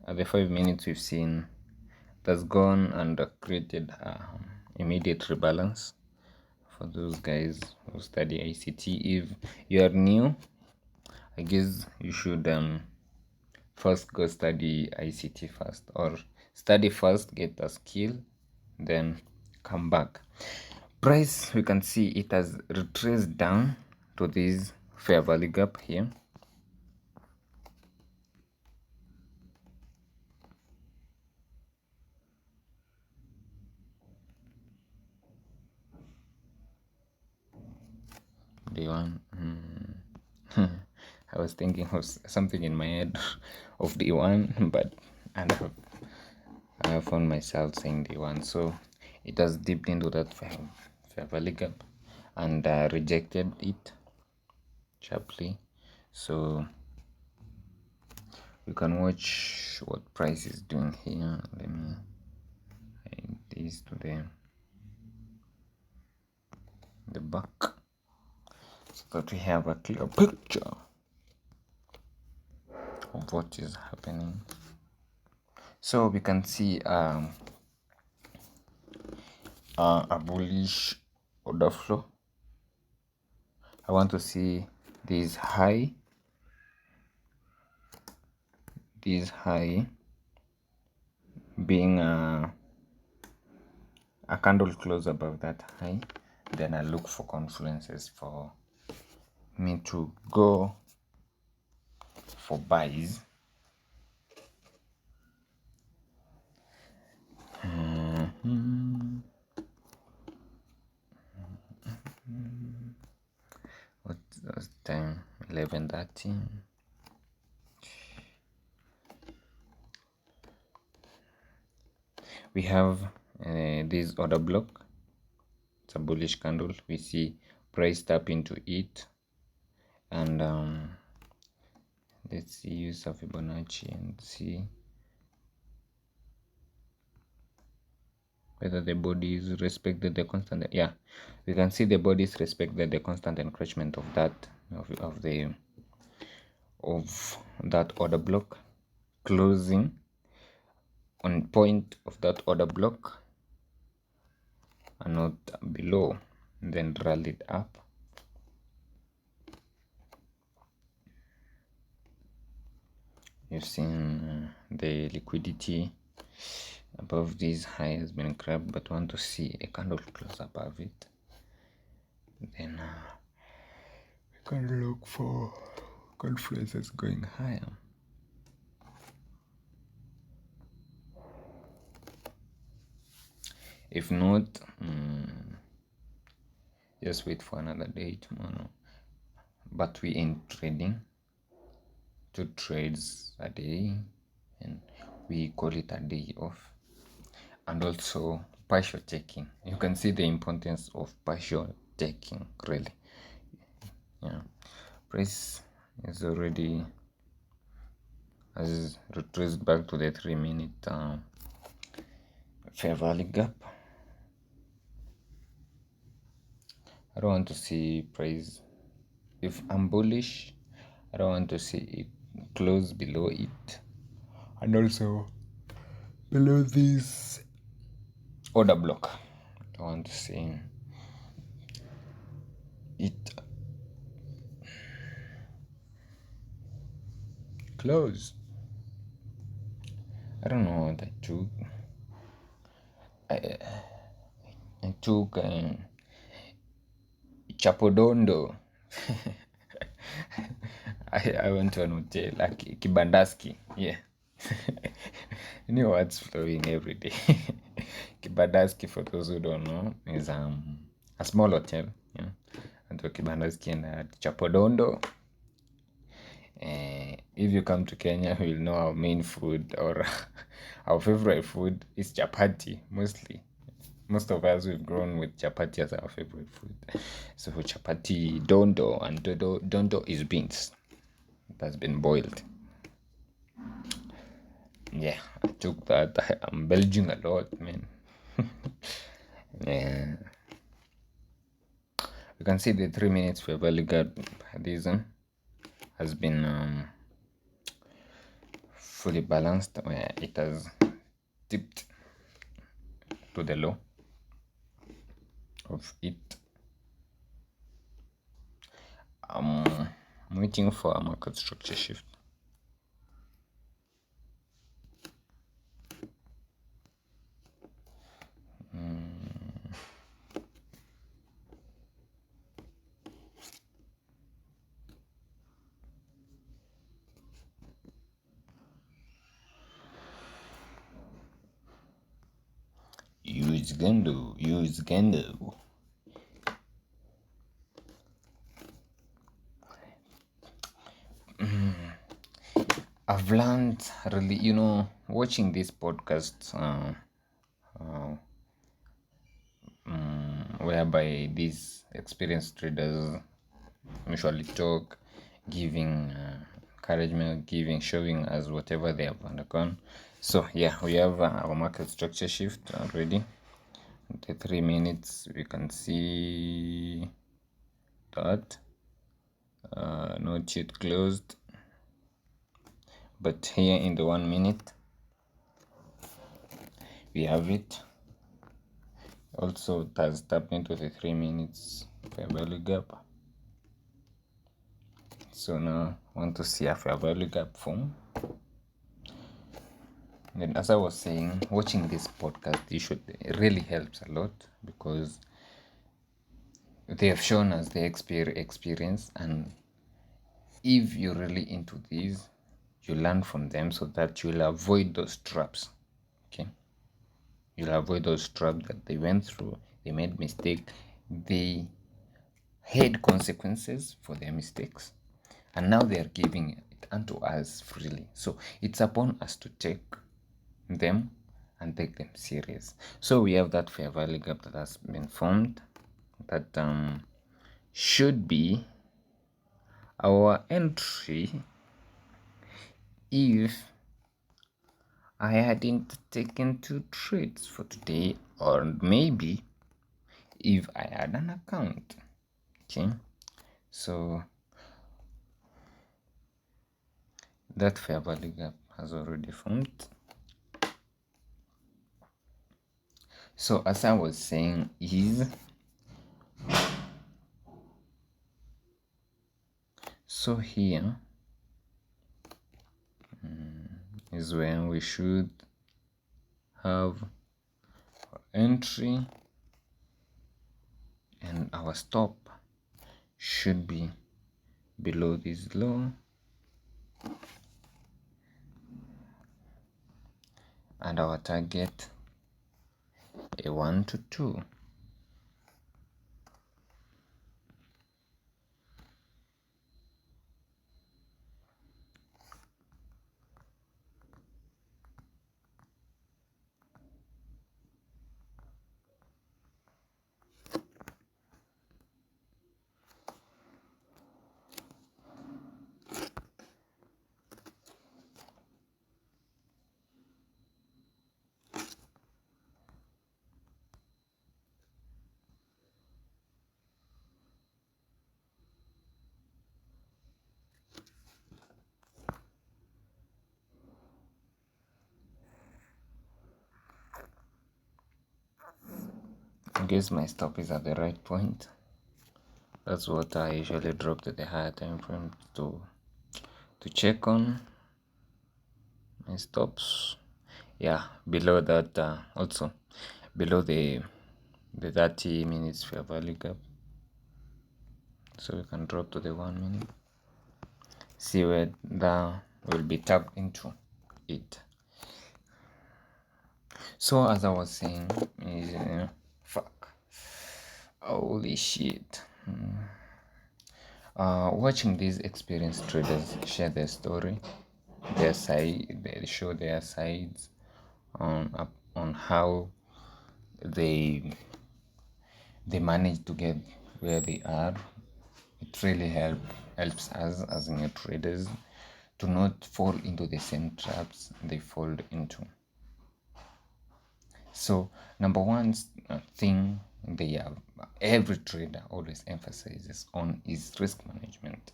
At the 5 minutes, we've seen that's gone and created immediate rebalance. For those guys who study ICT, if you are new, I guess you should first go study ICT first, or study first, get a skill, then come back. Price, we can see it has retraced down to this fair value gap here. Day one. I was thinking of something in my head of day one, but I have found myself saying day one. So it has dipped into that fair value gap and rejected it sharply. So we can watch what price is doing here. Let me add this to the back so that we have a clear picture of what is happening. So we can see a bullish order flow. I want to see this high being a candle close above that high. Then I look for confluences for me to go for buys. What's the time? 11:30. We have this order block. It's a bullish candle. We see price tap into it, and let's see, use a Fibonacci and see whether the body is respected the constant. Yeah, we can see the body is respected the constant encroachment of that of that order block, closing on point of that order block. and not below, then rallied up. You've seen the liquidity above this high has been grabbed, but want to see a candle close above it. Then we can look for confluences going higher. If not, just wait for another day tomorrow. But we ain't trading, 2 trades a day, and we call it a day off. And also partial taking. You can see the importance of partial taking, really. Yeah, price is already has retraced back to the 3-minute fair value gap. I don't want to see price, if I'm bullish, I don't want to see it close below it, and also below this order block. I don't want to see it close. I don't know what I took. I took Chapodondo. I went to an hotel, like Kibandaski. Yeah. New words flowing every day. Kibandaski, for those who don't know, is a small hotel. Yeah. And so Kibandaski and Chapodondo. If you come to Kenya, you'll know our main food, or our favorite food is chapati, mostly. Most of us, we've grown with chapati as our favorite food. So chapati, dondo, and dondo is beans that's been boiled. Yeah, I took that. I'm belching a lot, man. Yeah. You can see the 3 minutes fair value gap. This has been fully balanced, where it has tipped to the low of it. I'm waiting for a market structure shift. Use Gendo. I've learned, really, watching this podcast, whereby these experienced traders usually talk, giving encouragement, showing us whatever they have undergone. So yeah, we have our market structure shift already. The 3 minutes, we can see that not yet closed, but here in the 1 minute we have it. Also, it has tapped into the 3 minutes fair value gap. So now I want to see a fair value gap form. Then, as I was saying, watching this podcast, it really helps a lot, because they have shown us the experience, and if you're really into these, you learn from them, so that you'll avoid those traps. Okay, you'll avoid those traps that they went through. They made mistake, they had consequences for their mistakes, and now they are giving it unto us freely. So it's upon us to take them and take them serious. So we have that fair value gap that has been formed, that should be our entry if I hadn't taken 2 trades for today, or maybe if I had an account. Okay, so that fair value gap has already formed. So as I was saying is, so here is when we should have entry, and our stop should be below this low, and our target a 1 to 2. I guess my stop is at the right point. That's what I usually drop to the higher time frame to check on my stops. Yeah, below that, also below the 30 minutes fair value gap, so we can drop to the 1 minute, see where that will be tapped into it. So as I was saying is, fuck, holy shit. Watching these experienced traders share their story, their side, they show their sides on how they manage to get where they are. It really helps us as new traders to not fall into the same traps they fall into. So number one thing every trader always emphasizes on is risk management.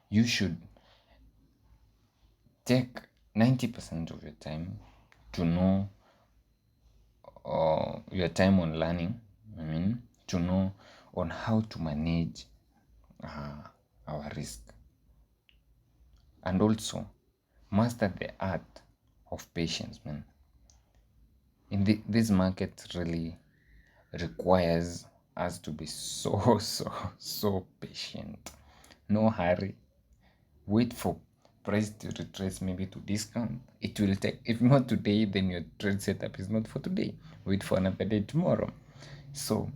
You should take 90% of your time to know, your time on learning, to know on how to manage our risk, and also master the art of patience, man. This market really requires us to be so patient. No hurry. Wait for price to retrace, maybe to discount. It will take, if not today, then your trade setup is not for today. Wait for another day tomorrow. So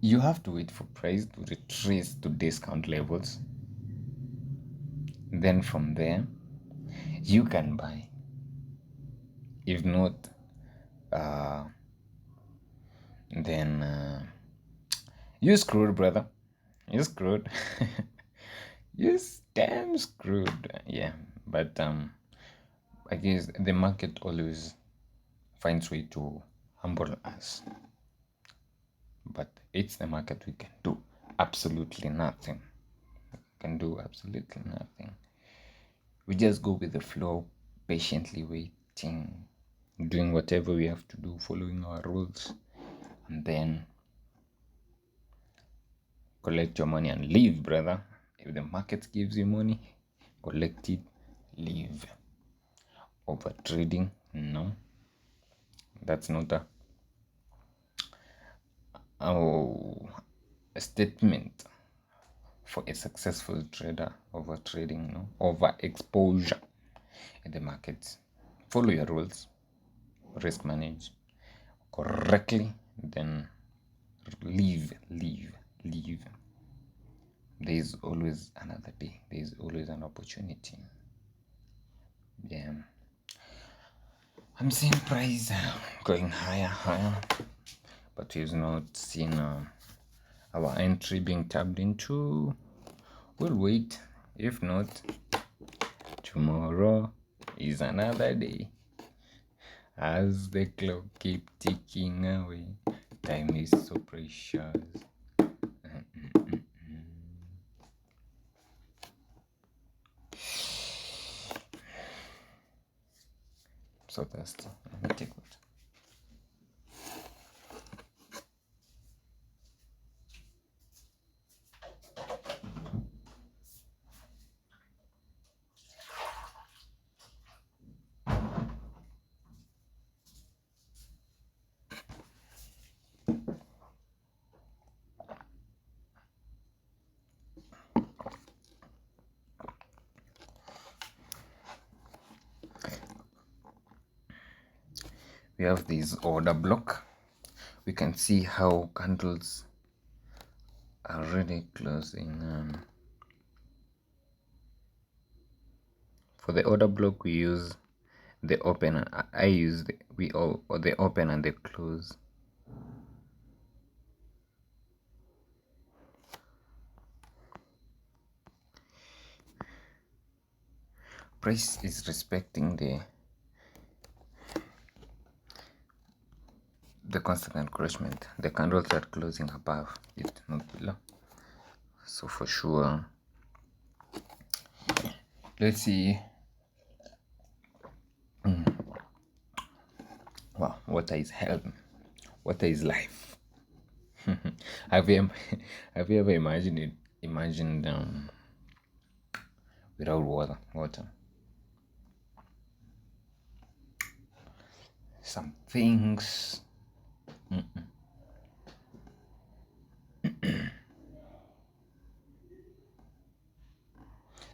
you have to wait for price to retrace to discount levels. Then from there, you can buy. If not, then you screwed, brother. You screwed. You damn screwed. Yeah, but I guess the market always finds way to humble us. But it's the market. We can do absolutely nothing. Can do absolutely nothing. We just go with the flow, patiently waiting, doing whatever we have to do, following our rules, and then collect your money and leave, brother. If the market gives you money, collect it, leave. Over trading, no, that's not a statement for a successful trader. Over trading, no, over exposure in the markets. Follow your rules, risk manage correctly, then leave. There is always another day, there is always an opportunity. Yeah, I'm seeing price going higher, but we've not seen our entry being tapped into. We'll wait. If not, tomorrow is another day. As the clock keep ticking away, time is so precious. so thirsty. Let me take water. We have this order block. We can see how candles are really closing. For the order block, we use the open. I use the open and the close. Price is respecting the constant encroachment. The candles are closing above it, not below. So for sure, let's see. Wow, water is hell. Water is life. have you have you ever imagined without water? Some things.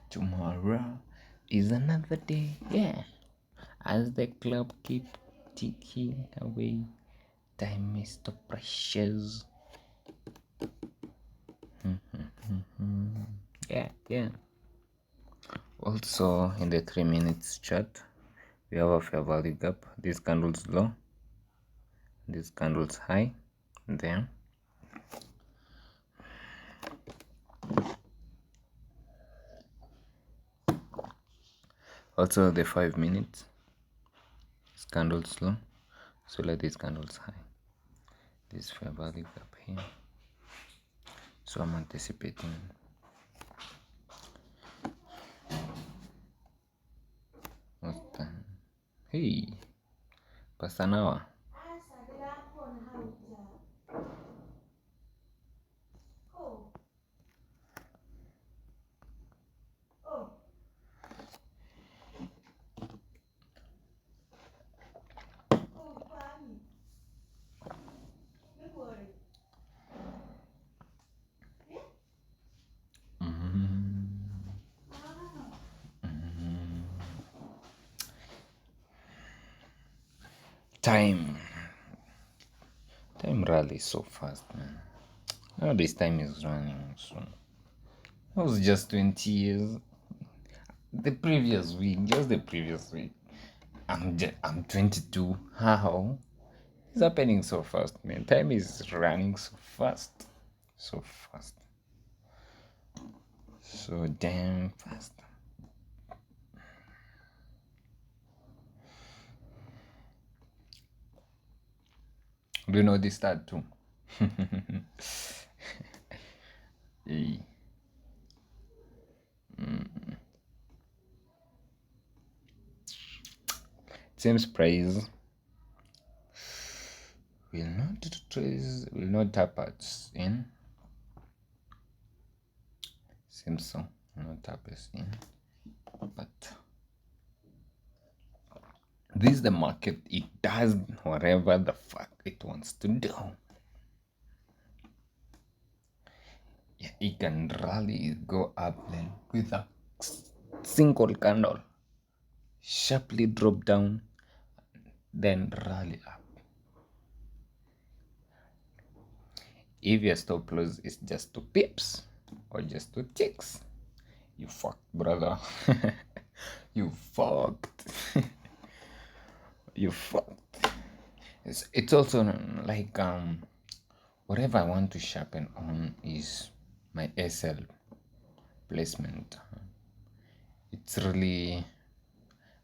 Tomorrow is another day. Yeah. As the clock keep ticking away, time is so precious. Yeah. Also, in the 3 minutes chart, we have a fair value gap. This candle's low, this candle's high. Then also the 5 minutes, this candle's low, so let this candle's high. This fair value gap here. So I'm anticipating what's time? Hey, past an hour. Time rallies so fast, man. Now this time is running so. It was just 20 years. Just the previous week. I'm 22. How? It's happening so fast, man. Time is running so fast. So fast. So damn fast. Do you know this start too? Hey. Same price. Will not tap us in. Seems so. Will not tap us in. But this is the market. It does whatever the fuck it wants to do. Yeah, it can rally, go up then with a single candle, sharply drop down, then rally up. If your stop loss is just 2 pips or just 2 ticks, you fucked, brother. You fucked. You fucked. It's also like whatever I want to sharpen on is my SL placement. It's really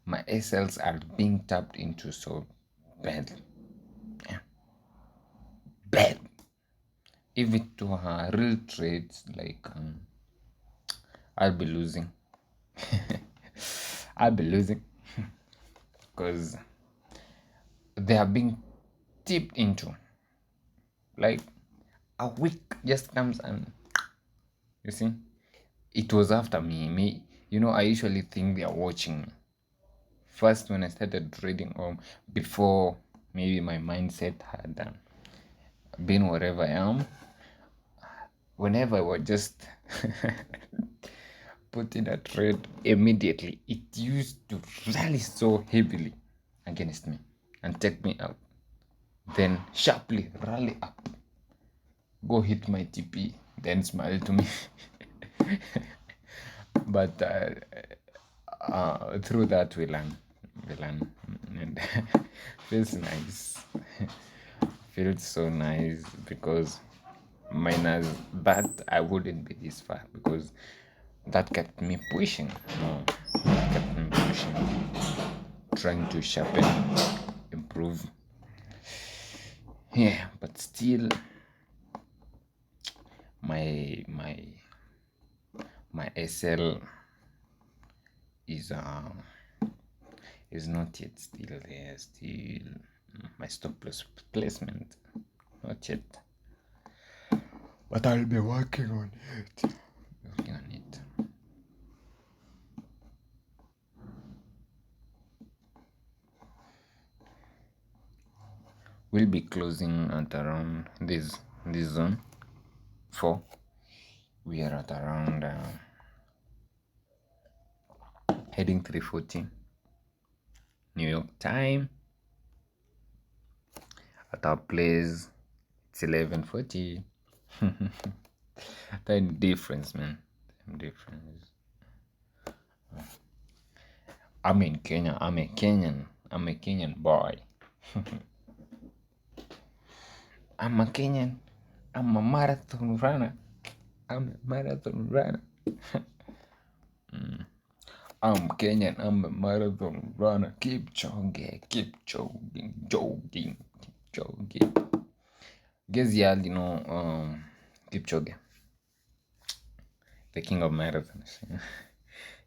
my SLs are being tapped into so badly. Yeah. Bad. If it were real trades, like I'll be losing. I'll be losing because they are being tipped into. Like a week just comes and you see, it was after me. I usually think they are watching me. First, when I started reading, before maybe my mindset had been wherever I am, whenever I was just put in a trade, immediately it used to rally so heavily against me and take me out. Then sharply rally up, go hit my TP, then smile to me. But through that we learn, and feels nice. Feels so nice because minus that I wouldn't be this far because that kept me pushing. That kept me pushing, trying to sharpen, improve. Yeah, but still, my SL is not yet still there. Still, my stop plus placement not yet, but I'll be working on it. Working on it. We'll be closing at around this zone 4. We are at around heading 3:40 New York time. At our place it's 11:40. Time difference, man. Time difference. I'm in Kenya. I'm a Kenyan boy. I'm a Kenyan. I'm a marathon runner. I'm a marathon runner. I'm Kenyan. I'm a marathon runner. Keep jogging. Keep jogging. Jogging. Keep jogging. Guess Kipchoge, the king of marathons,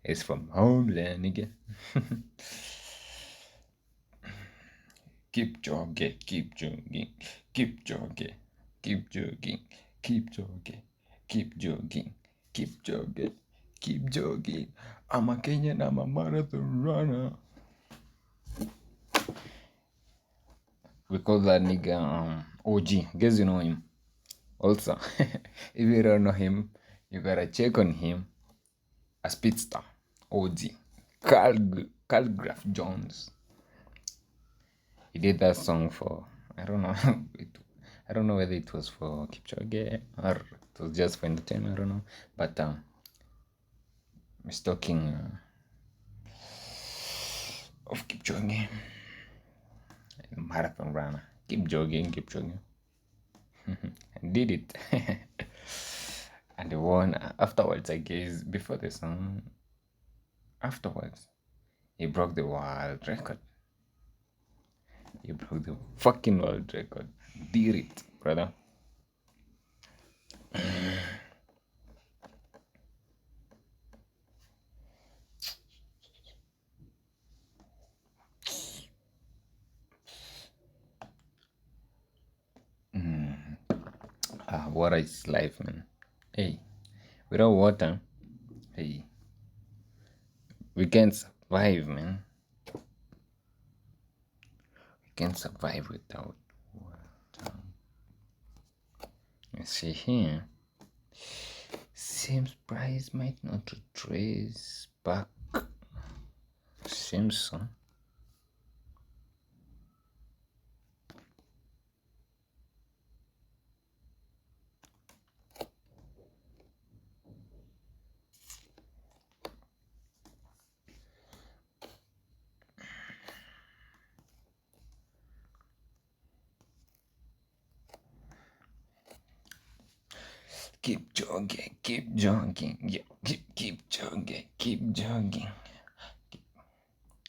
is from homeland again. Keep jogging, keep jogging, keep jogging, keep jogging, keep jogging, keep jogging, keep jogging, keep jogging. I'm a Kenyan, I'm a marathon runner. We call that nigga OG. Guess you know him. Also, if you don't know him, you gotta check on him. A speedster, OG, Calgraph Jones. He did that song for, I don't know, I don't know whether it was for Kipchoge or it was just for entertainment. I don't know, but he's talking of Kipchoge, marathon runner. Keep jogging, keep jogging. And did it. And the one afterwards, I guess, before the song, afterwards, he broke the world record. He broke the fucking world record. Did it, brother. Water is life, man. Hey, without water, hey, we can't survive, man. We can't survive without water. You see here, seems price might not retrace back. Seems so. Keep jogging, keep jogging, yeah, keep jogging, keep jogging.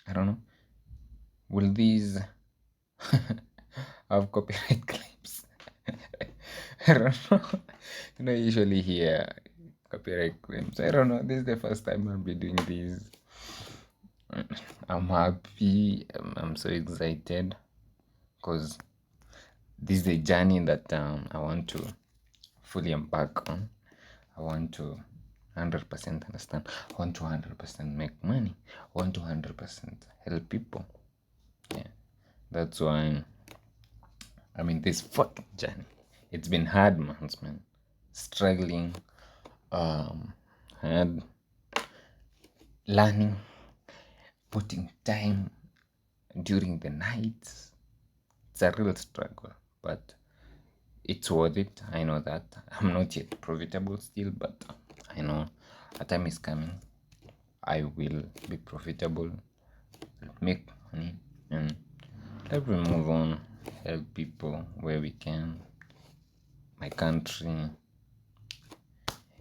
I don't know. Will these have copyright claims? I don't know. I usually hear copyright claims. I don't know. This is the first time I'll be doing this. I'm happy. I'm so excited. because this is a journey that I want to fully embark on. I want to 100% understand. I want to 100% make money. I want to 100% help people. Yeah, that's why I'm in this fucking journey. It's been hard months, man. Struggling, hard learning, putting time during the nights. It's a real struggle, but it's worth it. I know that I'm not yet profitable still, but I know a time is coming. I will be profitable, make money, and let me move on, help people where we can, my country,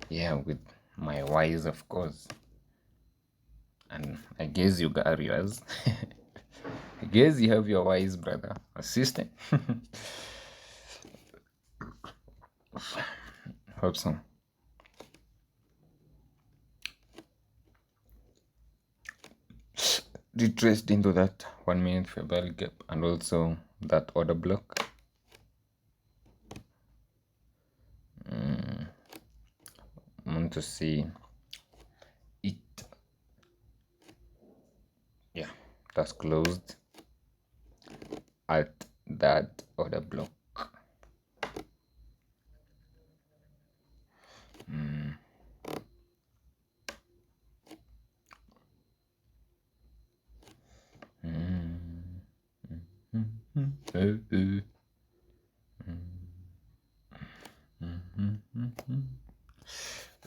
yeah, with my wise, of course. And I guess you got yours. I guess you have your wise brother or sister. Hope so. Retraced into that 1 minute verbal gap and also that order block. I want to see it. Yeah, that's closed at that order block.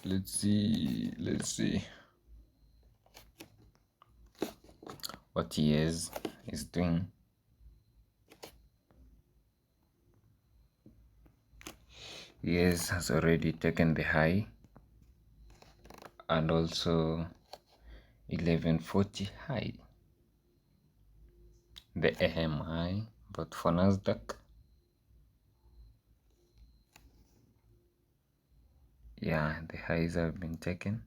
Let's see what he is doing. Has already taken the high and also 1140 high, the AM high, but for Nasdaq, yeah, the highs have been taken,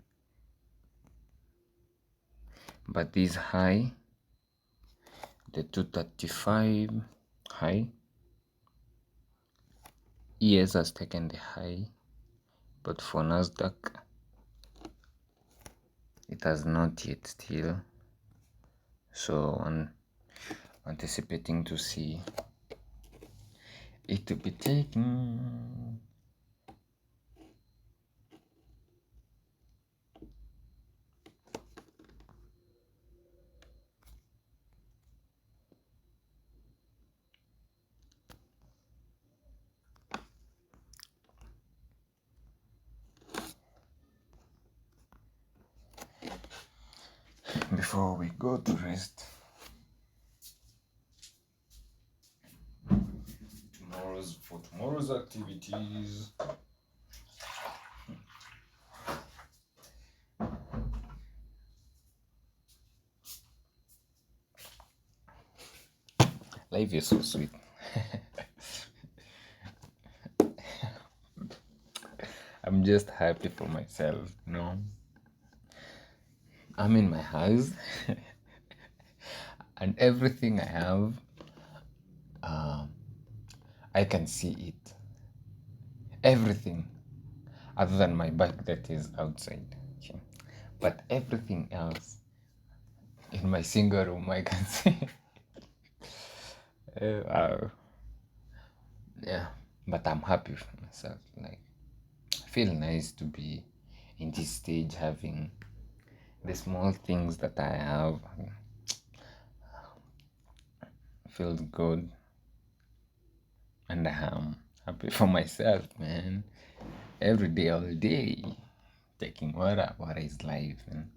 but this high, the 235 high, ES has taken the high, but for Nasdaq it has not yet still. So I'm anticipating to see it to be taken. Before we go to rest, tomorrow's activities. Life is so sweet. I'm just happy for myself, you know. I'm in my house and everything I have, I can see it. Everything other than my bike that is outside. Okay. But everything else in my single room I can see. Wow. Yeah. But I'm happy for myself. Like, I feel nice to be in this stage having the small things that I have. Feels good. And I'm happy for myself, man. Every day, all day. Taking water. Water is life, man.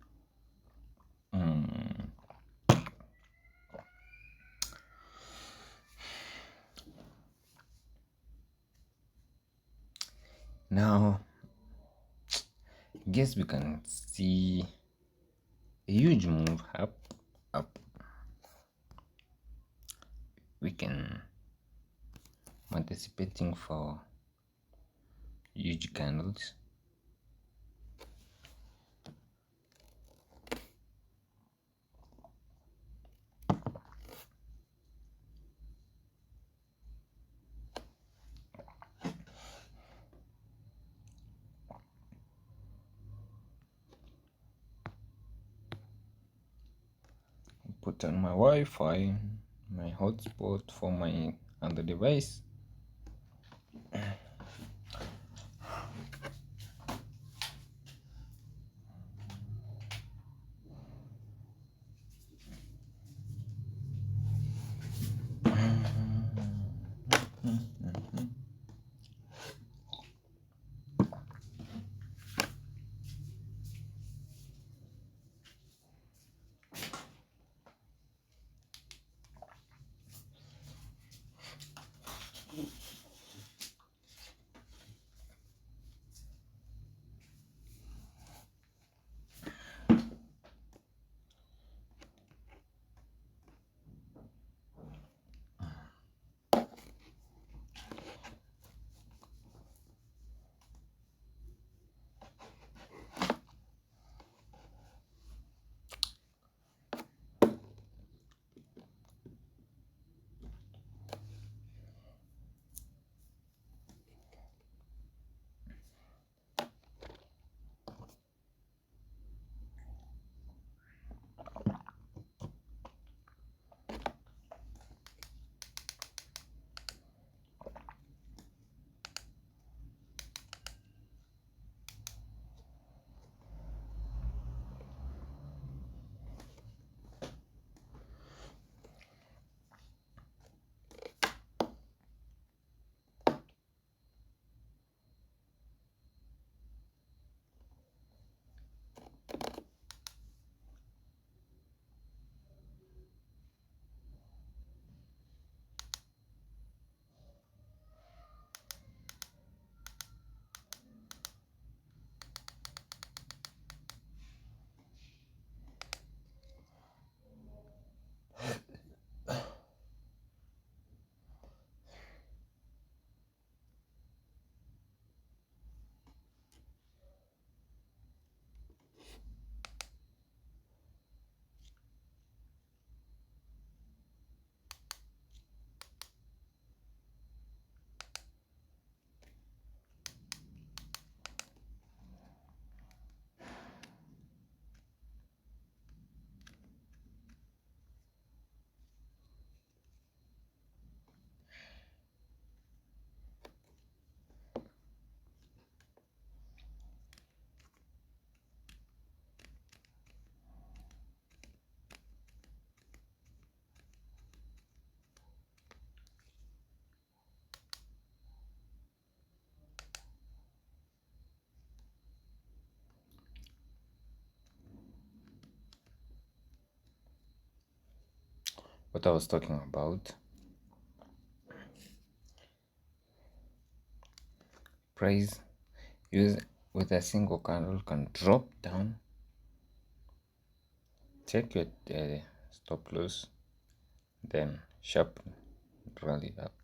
Now, guess we can see a huge move up. We can anticipating for huge candles. put on my Wi-Fi, my hotspot for my other device. What I was talking about, price use with a single candle can drop down. Check your stop loss, then sharp rally up.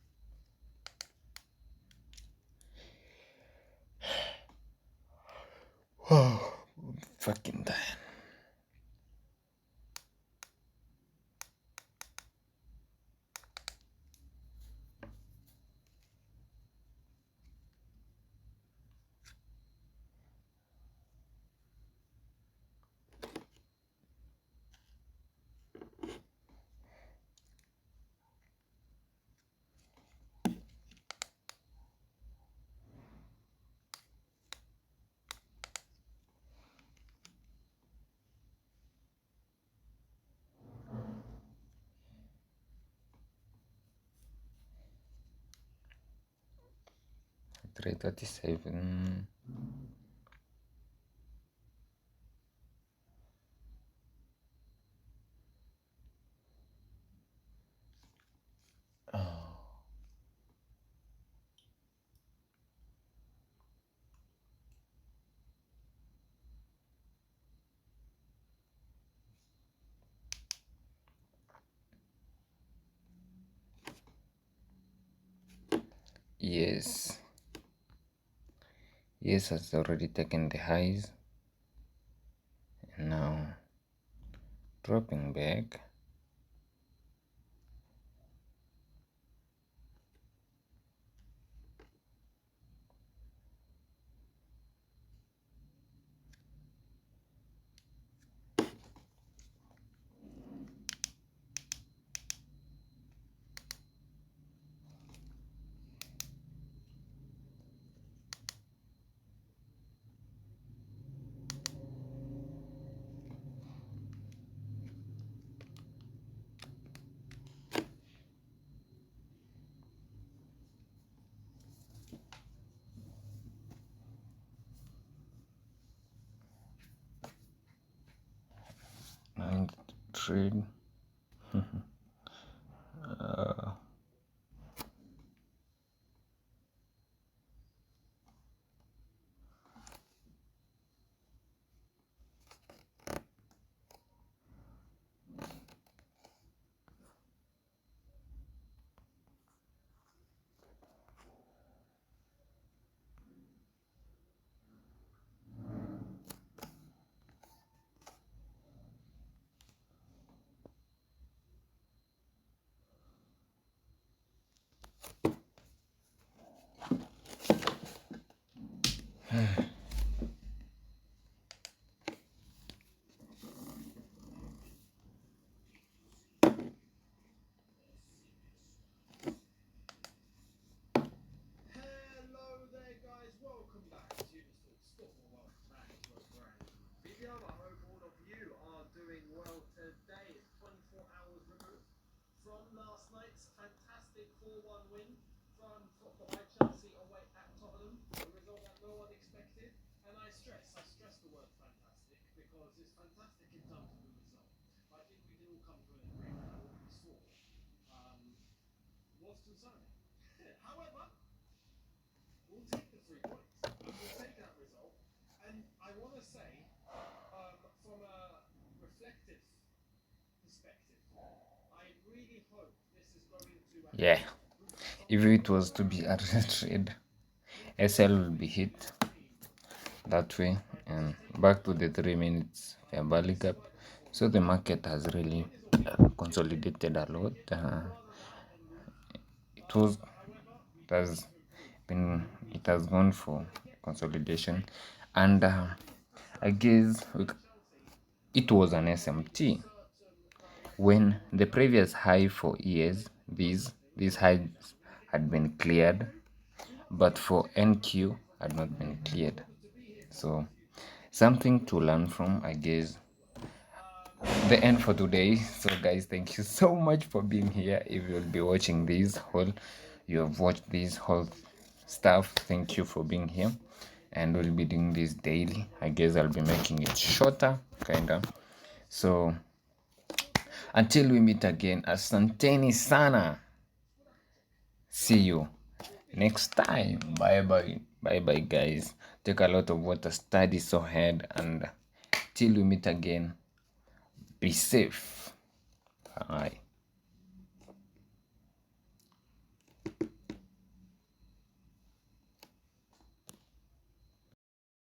Wow, fucking tired. Trade 37. Yes, yes, has already taken the highs and now dropping back. and trade. Hello there, guys. Welcome back to Unistore Football World Management Brand video. I hope all of you are doing well today. It's 24 hours removed from last night's fantastic 4-1 win by Chelsea away at Tottenham. A result that no one expected. And I stress the word fantastic because it's fantastic in terms of the result. But I think we can all come to an agreement that what we saw was concerning. However, we'll take the 3 points and we'll take that result. And I want to say, from a reflective perspective, I really hope this is going to Yeah, if it was to be a real trade, SL will be hit that way, and back to the 3 minutes Bali gap. So the market has really consolidated a lot. It was it has it has gone for consolidation, and I guess it was an SMT when the previous high for years these highs had been cleared, but for NQ had not been cleared. So something to learn from, I guess. The end for today. So guys, thank you so much for being here. If you'll be watching this whole, you have watched this whole stuff, thank you for being here. And we'll be doing this daily. I guess I'll be making it shorter, kinda. So until we meet again, asanteni sana. See you next time. Bye bye. Bye bye, guys. Take a lot of water, study so hard, and till we meet again, be safe. Bye.